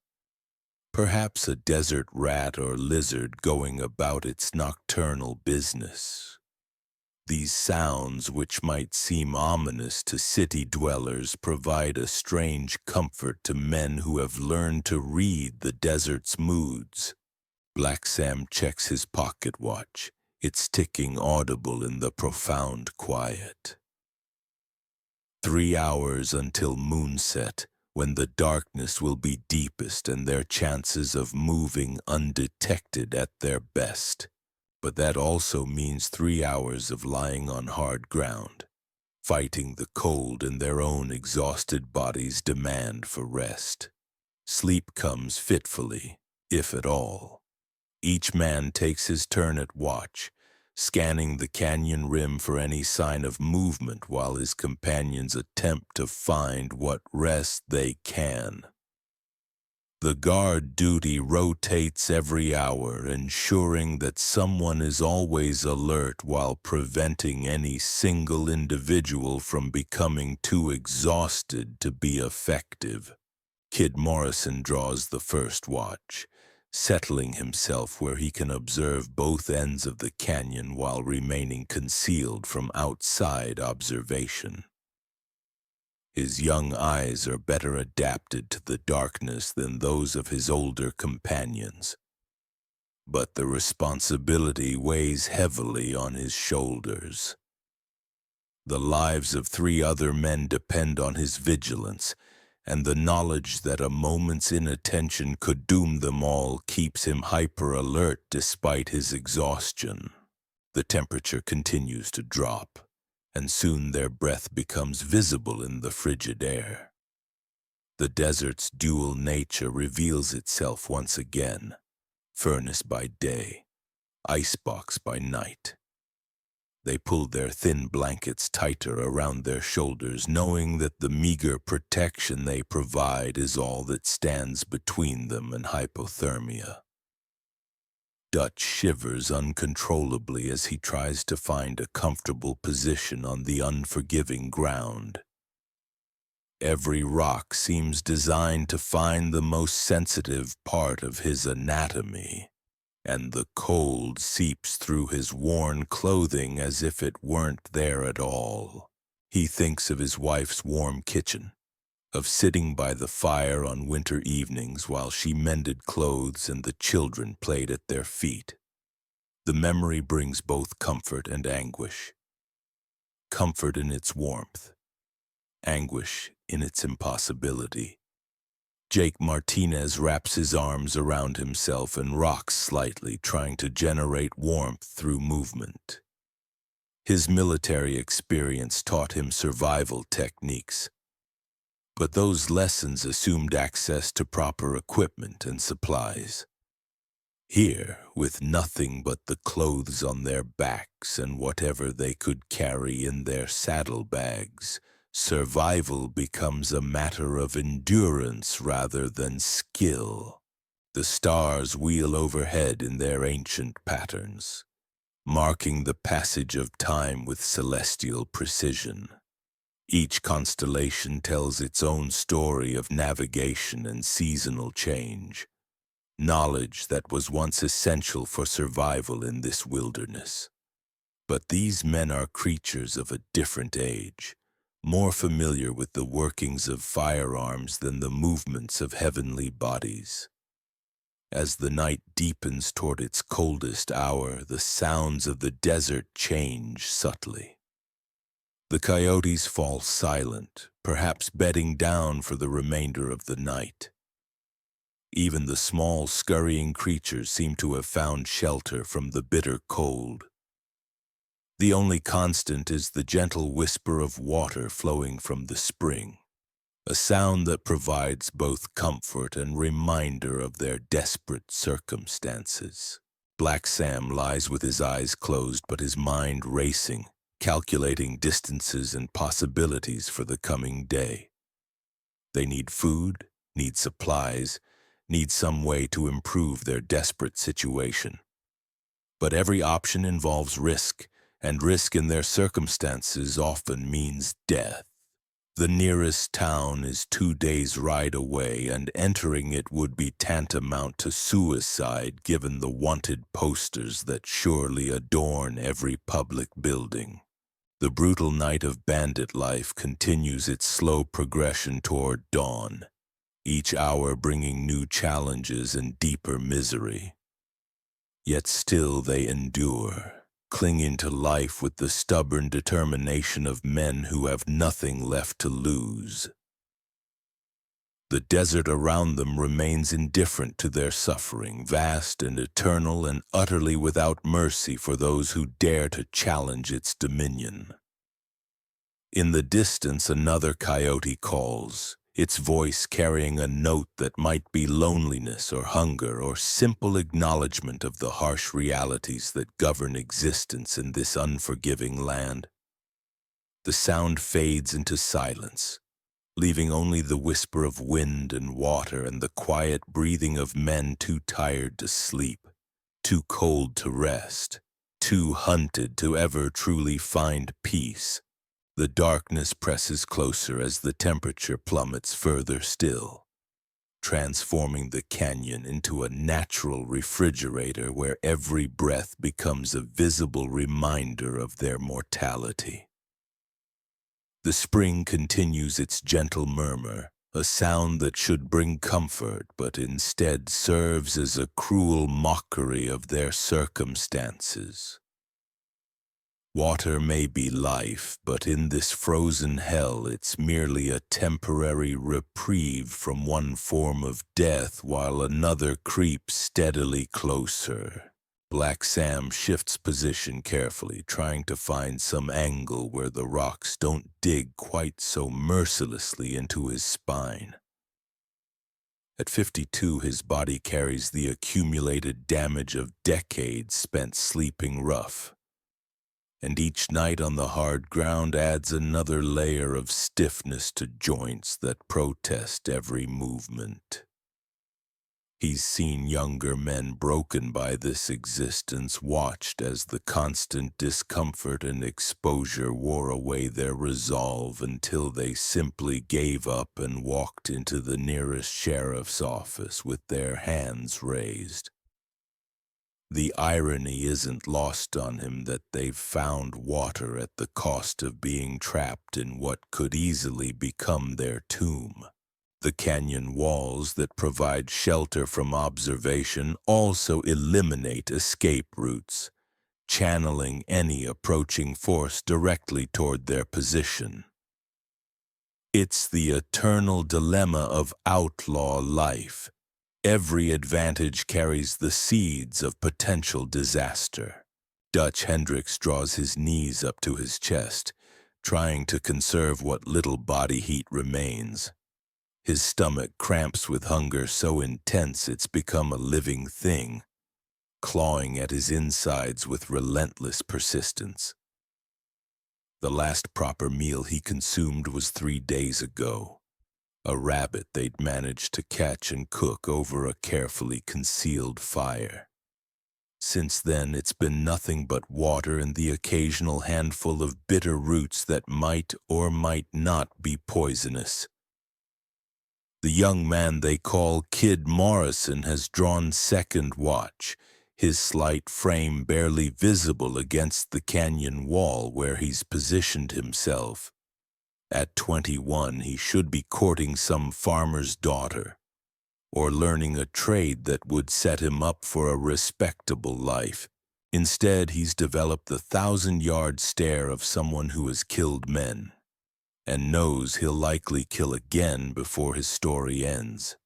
Perhaps a desert rat or lizard going about its nocturnal business. These sounds, which might seem ominous to city dwellers, provide a strange comfort to men who have learned to read the desert's moods. Black Sam checks his pocket watch, its ticking audible in the profound quiet. 3 hours until moonset, when the darkness will be deepest and their chances of moving undetected at their best. But that also means 3 hours of lying on hard ground, fighting the cold and their own exhausted bodies' demand for rest. Sleep comes fitfully, if at all. Each man takes his turn at watch, scanning the canyon rim for any sign of movement while his companions attempt to find what rest they can. The guard duty rotates every hour, ensuring that someone is always alert while preventing any single individual from becoming too exhausted to be effective. Kid Morrison draws the first watch, settling himself where he can observe both ends of the canyon while remaining concealed from outside observation. His young eyes are better adapted to the darkness than those of his older companions, but the responsibility weighs heavily on his shoulders. The lives of 3 other men depend on his vigilance, and the knowledge that a moment's inattention could doom them all keeps him hyper-alert despite his exhaustion. The temperature continues to drop, and soon their breath becomes visible in the frigid air. The desert's dual nature reveals itself once again, furnace by day, icebox by night. They pulled their thin blankets tighter around their shoulders, knowing that the meager protection they provide is all that stands between them and hypothermia. Dutch shivers uncontrollably as he tries to find a comfortable position on the unforgiving ground. Every rock seems designed to find the most sensitive part of his anatomy, and the cold seeps through his worn clothing as if it weren't there at all. He thinks of his wife's warm kitchen, of sitting by the fire on winter evenings while she mended clothes and the children played at their feet. The memory brings both comfort and anguish. Comfort in its warmth, anguish in its impossibility. Jake Martinez wraps his arms around himself and rocks slightly, trying to generate warmth through movement. His military experience taught him survival techniques, but those lessons assumed access to proper equipment and supplies. Here, with nothing but the clothes on their backs and whatever they could carry in their saddlebags, survival becomes a matter of endurance rather than skill. The stars wheel overhead in their ancient patterns, marking the passage of time with celestial precision. Each constellation tells its own story of navigation and seasonal change, knowledge that was once essential for survival in this wilderness. But these men are creatures of a different age, more familiar with the workings of firearms than the movements of heavenly bodies. As the night deepens toward its coldest hour, the sounds of the desert change subtly. The coyotes fall silent, perhaps bedding down for the remainder of the night. Even the small, scurrying creatures seem to have found shelter from the bitter cold. The only constant is the gentle whisper of water flowing from the spring, a sound that provides both comfort and reminder of their desperate circumstances. Black Sam lies with his eyes closed but his mind racing, calculating distances and possibilities for the coming day. They need food, need supplies, need some way to improve their desperate situation. But every option involves risk, and risk in their circumstances often means death. The nearest town is 2 days' ride away, and entering it would be tantamount to suicide given the wanted posters that surely adorn every public building. The brutal night of bandit life continues its slow progression toward dawn, each hour bringing new challenges and deeper misery. Yet still they endure, clinging to life with the stubborn determination of men who have nothing left to lose. The desert around them remains indifferent to their suffering, vast and eternal and utterly without mercy for those who dare to challenge its dominion. In the distance, another coyote calls, its voice carrying a note that might be loneliness or hunger or simple acknowledgement of the harsh realities that govern existence in this unforgiving land. The sound fades into silence, leaving only the whisper of wind and water and the quiet breathing of men too tired to sleep, too cold to rest, too hunted to ever truly find peace. The darkness presses closer as the temperature plummets further still. transforming the canyon into a natural refrigerator where every breath becomes a visible reminder of their mortality. The spring continues its gentle murmur, a sound that should bring comfort but instead serves as a cruel mockery of their circumstances. Water may be life, but in this frozen hell it's merely a temporary reprieve from one form of death while another creeps steadily closer. Black Sam shifts position carefully, trying to find some angle where the rocks don't dig quite so mercilessly into his spine. At 52, his body carries the accumulated damage of decades spent sleeping rough. And each night on the hard ground adds another layer of stiffness to joints that protest every movement. He's seen younger men broken by this existence watched as the constant discomfort and exposure wore away their resolve until they simply gave up and walked into the nearest sheriff's office with their hands raised. The irony isn't lost on him that they've found water at the cost of being trapped in what could easily become their tomb. The canyon walls that provide shelter from observation also eliminate escape routes, channeling any approaching force directly toward their position. It's the eternal dilemma of outlaw life. Every advantage carries the seeds of potential disaster. Dutch Hendricks draws his knees up to his chest, trying to conserve what little body heat remains. His stomach cramps with hunger so intense it's become a living thing, clawing at his insides with relentless persistence. The last proper meal he consumed was 3 days ago. A rabbit they'd managed to catch and cook over a carefully concealed fire. Since then, it's been nothing but water and the occasional handful of bitter roots that might or might not be poisonous. The young man they call Kid Morrison has drawn second watch, his slight frame barely visible against the canyon wall where he's positioned himself. At 21, he should be courting some farmer's daughter, or learning a trade that would set him up for a respectable life. Instead, he's developed the 1,000-yard stare of someone who has killed men, and knows he'll likely kill again before his story ends.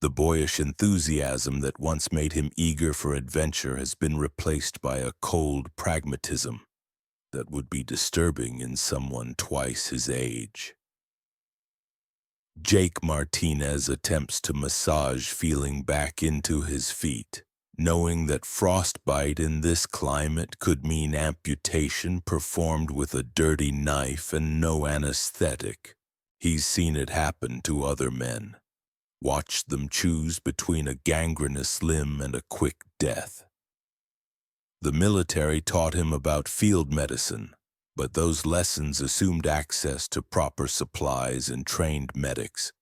The boyish enthusiasm that once made him eager for adventure has been replaced by a cold pragmatism that would be disturbing in someone twice his age. Jake Martinez attempts to massage feeling back into his feet, knowing that frostbite in this climate could mean amputation performed with a dirty knife and no anesthetic. He's seen it happen to other men, watched them choose between a gangrenous limb and a quick death. The military taught him about field medicine, but those lessons assumed access to proper supplies and trained medics.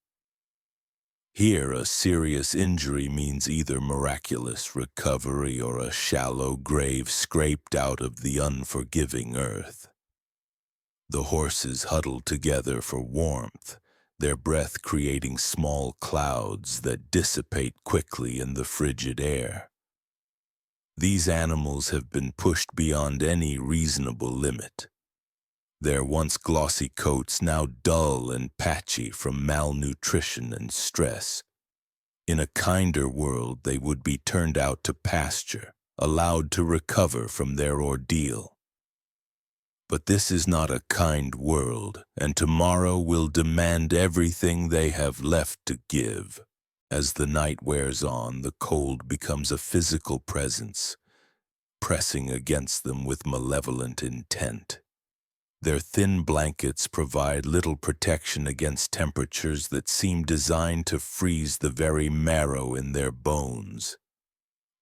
Here, a serious injury means either miraculous recovery or a shallow grave scraped out of the unforgiving earth. The horses huddled together for warmth, their breath creating small clouds that dissipate quickly in the frigid air. These animals have been pushed beyond any reasonable limit. Their once glossy coats now dull and patchy from malnutrition and stress. In a kinder world, they would be turned out to pasture, allowed to recover from their ordeal. But this is not a kind world, and tomorrow will demand everything they have left to give. As the night wears on, the cold becomes a physical presence, pressing against them with malevolent intent. Their thin blankets provide little protection against temperatures that seem designed to freeze the very marrow in their bones.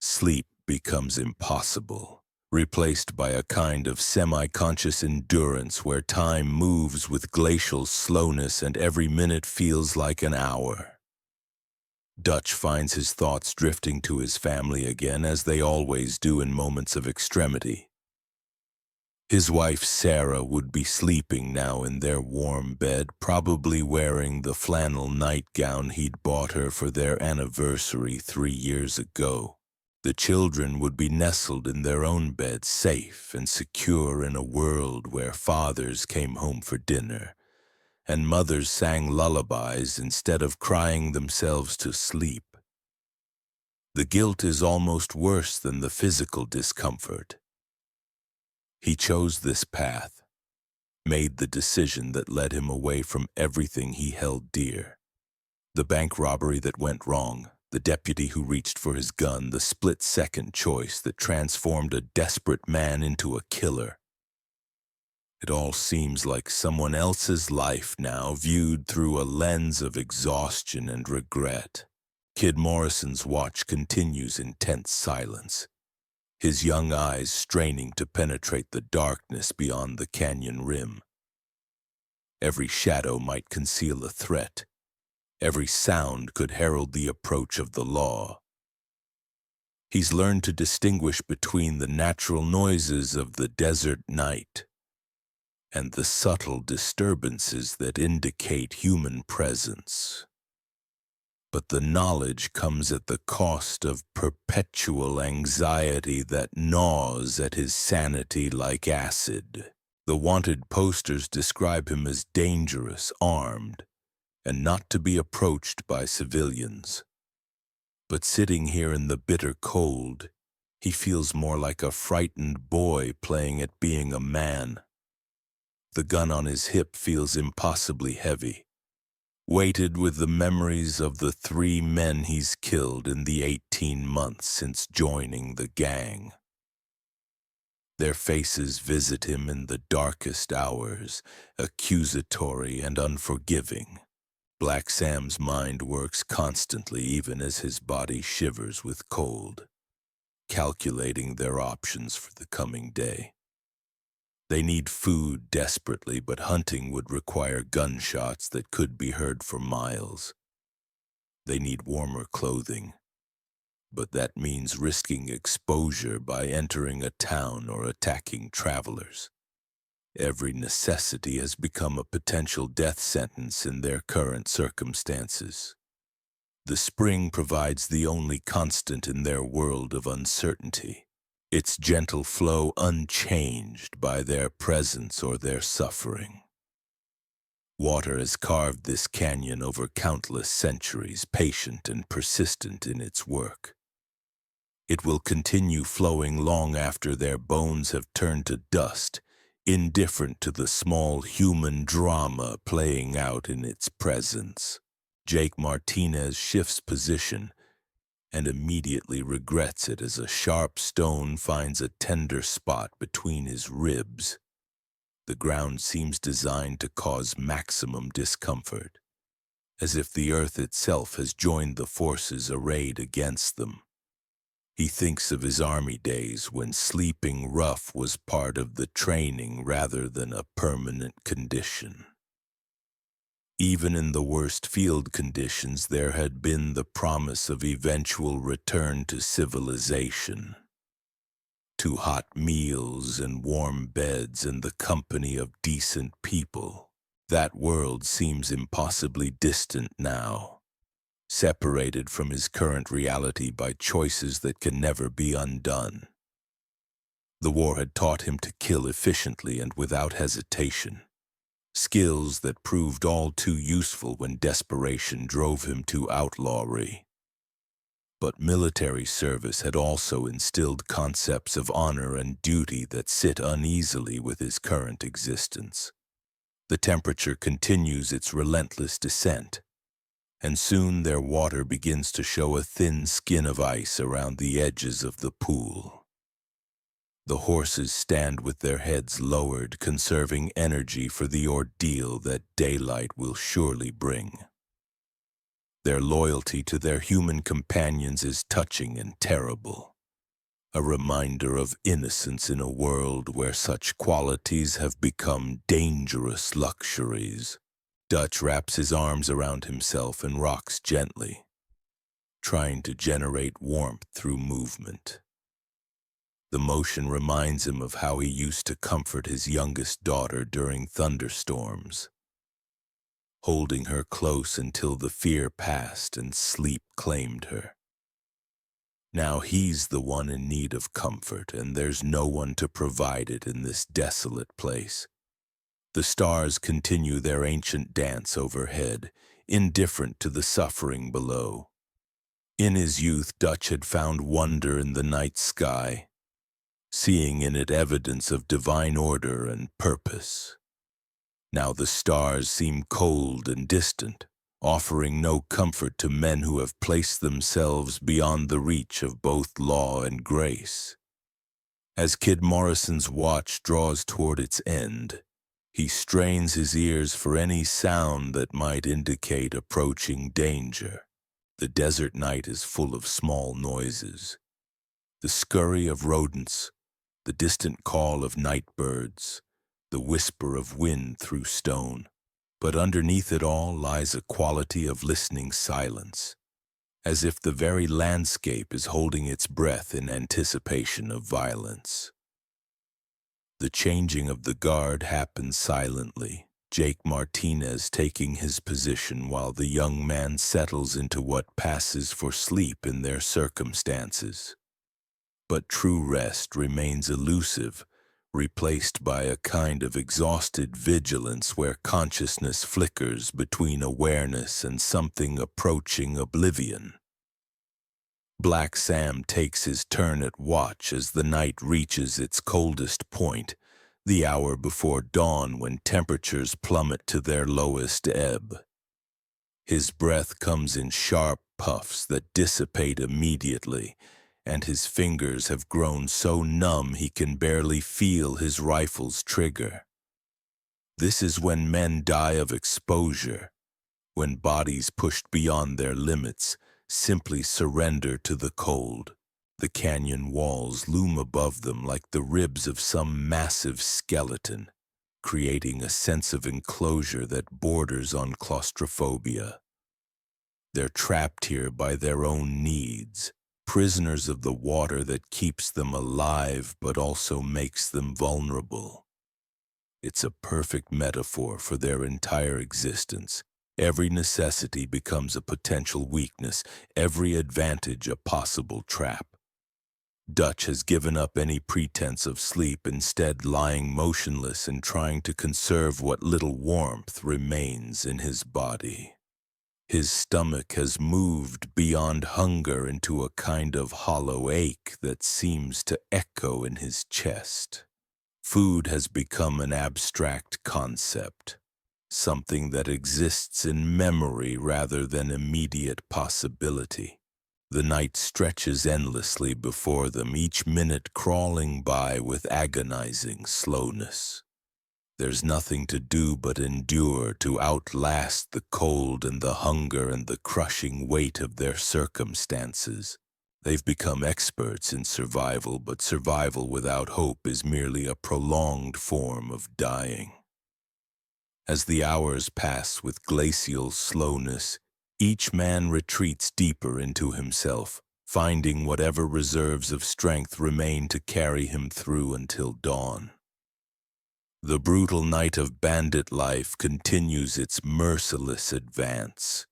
Sleep becomes impossible, replaced by a kind of semi-conscious endurance where time moves with glacial slowness and every minute feels like an hour. Dutch finds his thoughts drifting to his family again, as they always do in moments of extremity. His wife Sarah would be sleeping now in their warm bed, probably wearing the flannel nightgown he'd bought her for their anniversary 3 years ago. The children would be nestled in their own beds, safe and secure in a world where fathers came home for dinner, and mothers sang lullabies instead of crying themselves to sleep. The guilt is almost worse than the physical discomfort. He chose this path, made the decision that led him away from everything he held dear. The bank robbery that went wrong, the deputy who reached for his gun, the split-second choice that transformed a desperate man into a killer. It all seems like someone else's life now, viewed through a lens of exhaustion and regret. Kid Morrison's watch continues in tense silence, his young eyes straining to penetrate the darkness beyond the canyon rim. Every shadow might conceal a threat. Every sound could herald the approach of the law. He's learned to distinguish between the natural noises of the desert night and the subtle disturbances that indicate human presence. But the knowledge comes at the cost of perpetual anxiety that gnaws at his sanity like acid. The wanted posters describe him as dangerous, armed, and not to be approached by civilians. But sitting here in the bitter cold, he feels more like a frightened boy playing at being a man. The gun on his hip feels impossibly heavy, weighted with the memories of the 3 men he's killed in the 18 months since joining the gang. Their faces visit him in the darkest hours, accusatory and unforgiving. Black Sam's mind works constantly, even as his body shivers with cold, calculating their options for the coming day. They need food desperately, but hunting would require gunshots that could be heard for miles. They need warmer clothing, but that means risking exposure by entering a town or attacking travelers. Every necessity has become a potential death sentence in their current circumstances. The spring provides the only constant in their world of uncertainty, its gentle flow unchanged by their presence or their suffering. Water has carved this canyon over countless centuries, patient and persistent in its work. It will continue flowing long after their bones have turned to dust, indifferent to the small human drama playing out in its presence. Jake Martinez shifts position and immediately regrets it as a sharp stone finds a tender spot between his ribs. The ground seems designed to cause maximum discomfort, as if the earth itself has joined the forces arrayed against them. He thinks of his army days when sleeping rough was part of the training rather than a permanent condition. Even in the worst field conditions, there had been the promise of eventual return to civilization, to hot meals and warm beds and the company of decent people. That world seems impossibly distant now, separated from his current reality by choices that can never be undone. The war had taught him to kill efficiently and without hesitation, skills that proved all too useful when desperation drove him to outlawry. But military service had also instilled concepts of honor and duty that sit uneasily with his current existence. The temperature continues its relentless descent, and soon their water begins to show a thin skin of ice around the edges of the pool. The horses stand with their heads lowered, conserving energy for the ordeal that daylight will surely bring. Their loyalty to their human companions is touching and terrible, a reminder of innocence in a world where such qualities have become dangerous luxuries. Dutch wraps his arms around himself and rocks gently. trying to generate warmth through movement. The motion reminds him of how he used to comfort his youngest daughter during thunderstorms, holding her close until the fear passed and sleep claimed her. Now he's the one in need of comfort, and there's no one to provide it in this desolate place. The stars continue their ancient dance overhead, indifferent to the suffering below. In his youth, Dutch had found wonder in the night sky, seeing in it evidence of divine order and purpose. Now the stars seem cold and distant, offering no comfort to men who have placed themselves beyond the reach of both law and grace. As Kid Morrison's watch draws toward its end, he strains his ears for any sound that might indicate approaching danger. The desert night is full of small noises. The scurry of rodents, the distant call of night birds, the whisper of wind through stone. But underneath it all lies a quality of listening silence, as if the very landscape is holding its breath in anticipation of violence. The changing of the guard happens silently, Jake Martinez taking his position while the young man settles into what passes for sleep in their circumstances. But true rest remains elusive, replaced by a kind of exhausted vigilance where consciousness flickers between awareness and something approaching oblivion. Black Sam takes his turn at watch as the night reaches its coldest point, the hour before dawn when temperatures plummet to their lowest ebb. His breath comes in sharp puffs that dissipate immediately, and his fingers have grown so numb he can barely feel his rifle's trigger. This is when men die of exposure, when bodies pushed beyond their limits simply surrender to the cold. The canyon walls loom above them like the ribs of some massive skeleton, creating a sense of enclosure that borders on claustrophobia. They're trapped here by their own needs, prisoners of the water that keeps them alive but also makes them vulnerable. It's a perfect metaphor for their entire existence. Every necessity becomes a potential weakness, every advantage a possible trap. Dutch has given up any pretense of sleep, instead lying motionless and trying to conserve what little warmth remains in his body. His stomach has moved beyond hunger into a kind of hollow ache that seems to echo in his chest. Food has become an abstract concept, something that exists in memory rather than immediate possibility. The night stretches endlessly before them, each minute crawling by with agonizing slowness. There's nothing to do but endure to outlast the cold and the hunger and the crushing weight of their circumstances. They've become experts in survival, but survival without hope is merely a prolonged form of dying. As the hours pass with glacial slowness, each man retreats deeper into himself, finding whatever reserves of strength remain to carry him through until dawn. The brutal night of bandit life continues its merciless advance,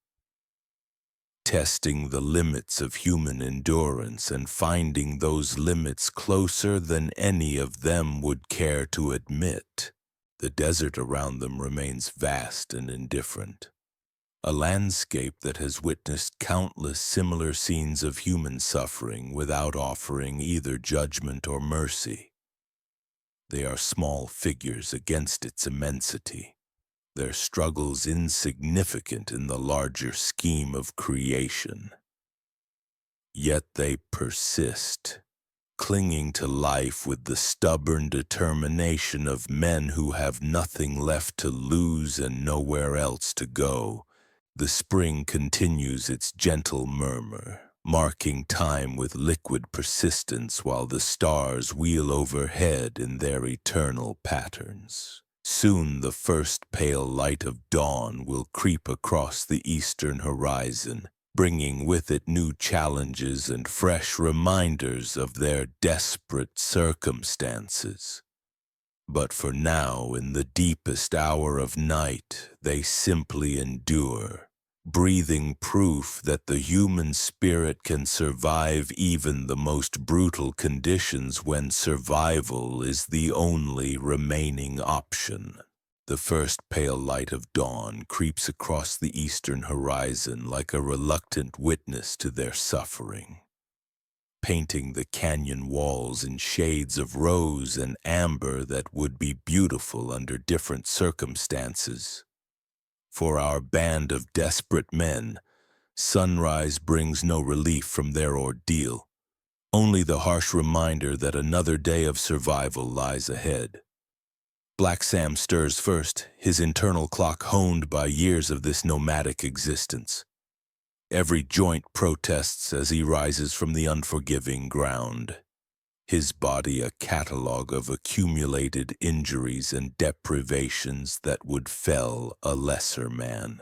testing the limits of human endurance and finding those limits closer than any of them would care to admit. The desert around them remains vast and indifferent, a landscape that has witnessed countless similar scenes of human suffering without offering either judgment or mercy. They are small figures against its immensity, their struggles insignificant in the larger scheme of creation. Yet they persist, clinging to life with the stubborn determination of men who have nothing left to lose and nowhere else to go. The spring continues its gentle murmur, marking time with liquid persistence while the stars wheel overhead in their eternal patterns. Soon the first pale light of dawn will creep across the eastern horizon, bringing with it new challenges and fresh reminders of their desperate circumstances. But for now, in the deepest hour of night, they simply endure, breathing proof that the human spirit can survive even the most brutal conditions when survival is the only remaining option. The first pale light of dawn creeps across the eastern horizon like a reluctant witness to their suffering, painting the canyon walls in shades of rose and amber that would be beautiful under different circumstances. For our band of desperate men, sunrise brings no relief from their ordeal, only the harsh reminder that another day of survival lies ahead. Black Sam stirs first, his internal clock honed by years of this nomadic existence. Every joint protests as he rises from the unforgiving ground, his body a catalogue of accumulated injuries and deprivations that would fell a lesser man.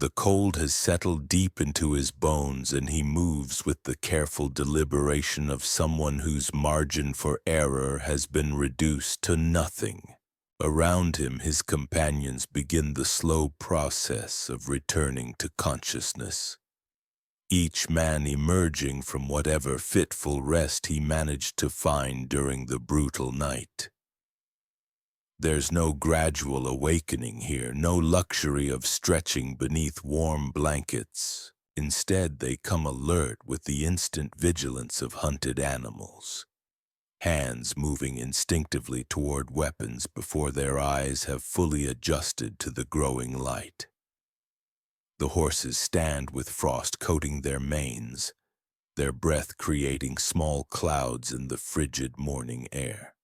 The cold has settled deep into his bones, and he moves with the careful deliberation of someone whose margin for error has been reduced to nothing. Around him, his companions begin the slow process of returning to consciousness, each man emerging from whatever fitful rest he managed to find during the brutal night. There's no gradual awakening here, no luxury of stretching beneath warm blankets. Instead, they come alert with the instant vigilance of hunted animals, hands moving instinctively toward weapons before their eyes have fully adjusted to the growing light. The horses stand with frost coating their manes, their breath creating small clouds in the frigid morning air.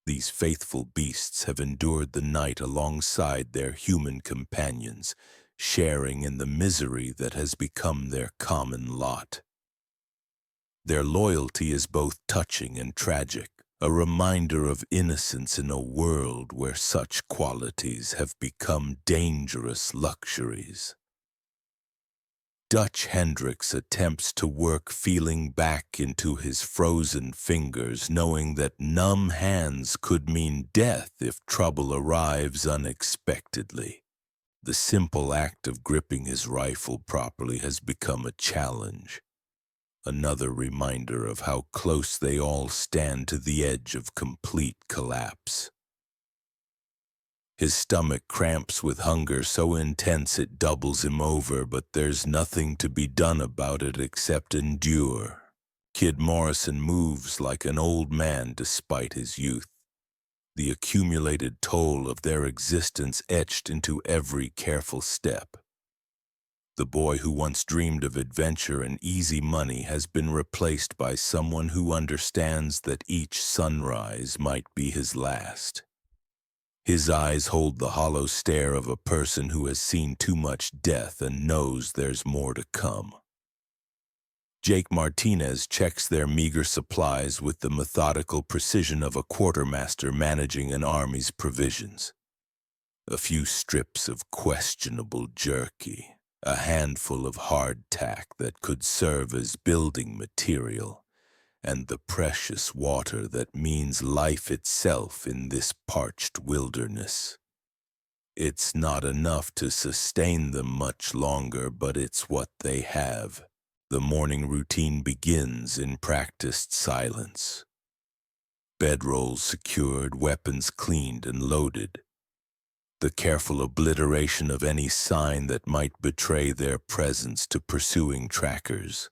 These faithful beasts have endured the night alongside their human companions, sharing in the misery that has become their common lot. Their loyalty is both touching and tragic, a reminder of innocence in a world where such qualities have become dangerous luxuries. Dutch Hendricks attempts to work feeling back into his frozen fingers, knowing that numb hands could mean death if trouble arrives unexpectedly. The simple act of gripping his rifle properly has become a challenge, another reminder of how close they all stand to the edge of complete collapse. His stomach cramps with hunger so intense it doubles him over, but there's nothing to be done about it except endure. Kid Morrison moves like an old man despite his youth, the accumulated toll of their existence etched into every careful step. The boy who once dreamed of adventure and easy money has been replaced by someone who understands that each sunrise might be his last. His eyes hold the hollow stare of a person who has seen too much death and knows there's more to come. Jake Martinez checks their meager supplies with the methodical precision of a quartermaster managing an army's provisions. A few strips of questionable jerky, a handful of hardtack that could serve as building material, and the precious water that means life itself in this parched wilderness. It's not enough to sustain them much longer, but it's what they have. The morning routine begins in practiced silence. Bedrolls secured, weapons cleaned and loaded. The careful obliteration of any sign that might betray their presence to pursuing trackers.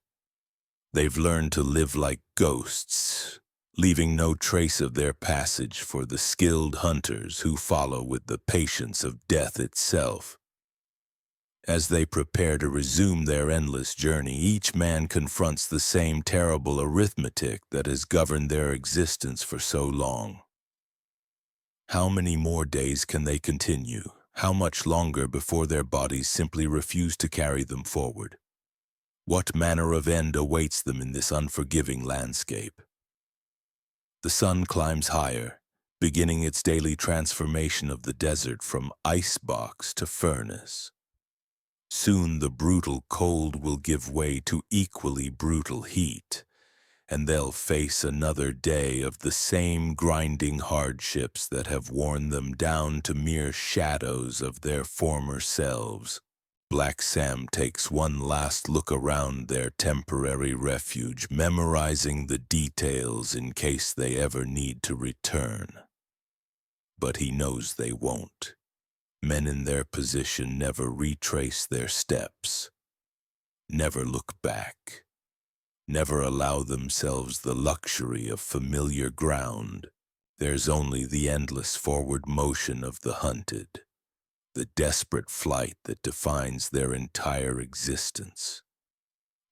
They've learned to live like ghosts, leaving no trace of their passage for the skilled hunters who follow with the patience of death itself. As they prepare to resume their endless journey, each man confronts the same terrible arithmetic that has governed their existence for so long. How many more days can they continue? How much longer before their bodies simply refuse to carry them forward? What manner of end awaits them in this unforgiving landscape? The sun climbs higher, beginning its daily transformation of the desert from icebox to furnace. Soon the brutal cold will give way to equally brutal heat, and they'll face another day of the same grinding hardships that have worn them down to mere shadows of their former selves. Black Sam takes one last look around their temporary refuge, memorizing the details in case they ever need to return. But he knows they won't. Men in their position never retrace their steps, never look back, never allow themselves the luxury of familiar ground. There's only the endless forward motion of the hunted, the desperate flight that defines their entire existence.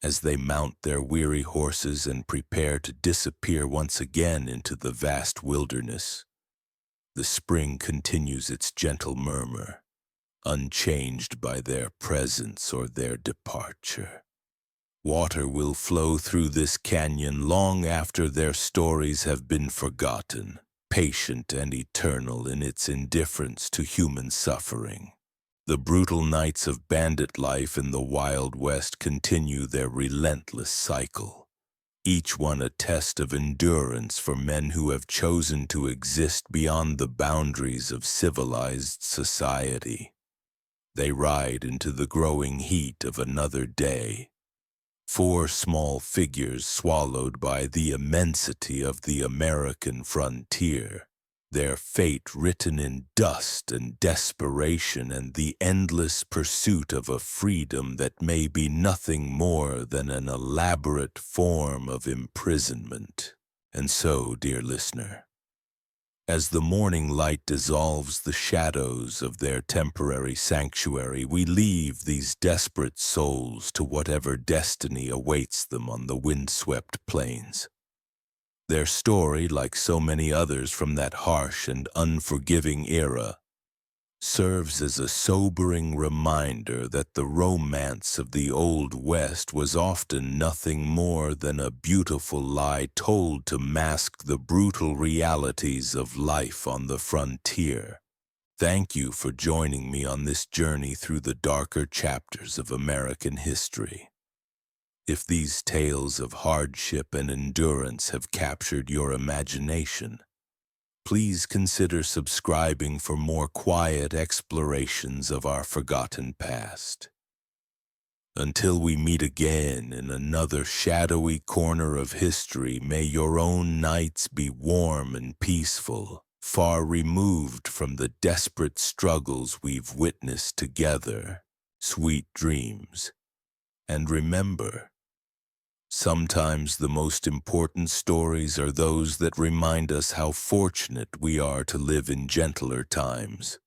As they mount their weary horses and prepare to disappear once again into the vast wilderness, the spring continues its gentle murmur, unchanged by their presence or their departure. Water will flow through this canyon long after their stories have been forgotten, patient and eternal in its indifference to human suffering. The brutal nights of bandit life in the Wild West continue their relentless cycle, each one a test of endurance for men who have chosen to exist beyond the boundaries of civilized society. They ride into the growing heat of another day, 4 small figures swallowed by the immensity of the American frontier, their fate written in dust and desperation and the endless pursuit of a freedom that may be nothing more than an elaborate form of imprisonment. And so, dear listener, as the morning light dissolves the shadows of their temporary sanctuary, we leave these desperate souls to whatever destiny awaits them on the windswept plains. Their story, like so many others from that harsh and unforgiving era, serves as a sobering reminder that the romance of the Old West was often nothing more than a beautiful lie told to mask the brutal realities of life on the frontier. Thank you for joining me on this journey through the darker chapters of American history. If these tales of hardship and endurance have captured your imagination, please consider subscribing for more quiet explorations of our forgotten past. Until we meet again in another shadowy corner of history, may your own nights be warm and peaceful, far removed from the desperate struggles we've witnessed together. Sweet dreams. And remember, sometimes the most important stories are those that remind us how fortunate we are to live in gentler times.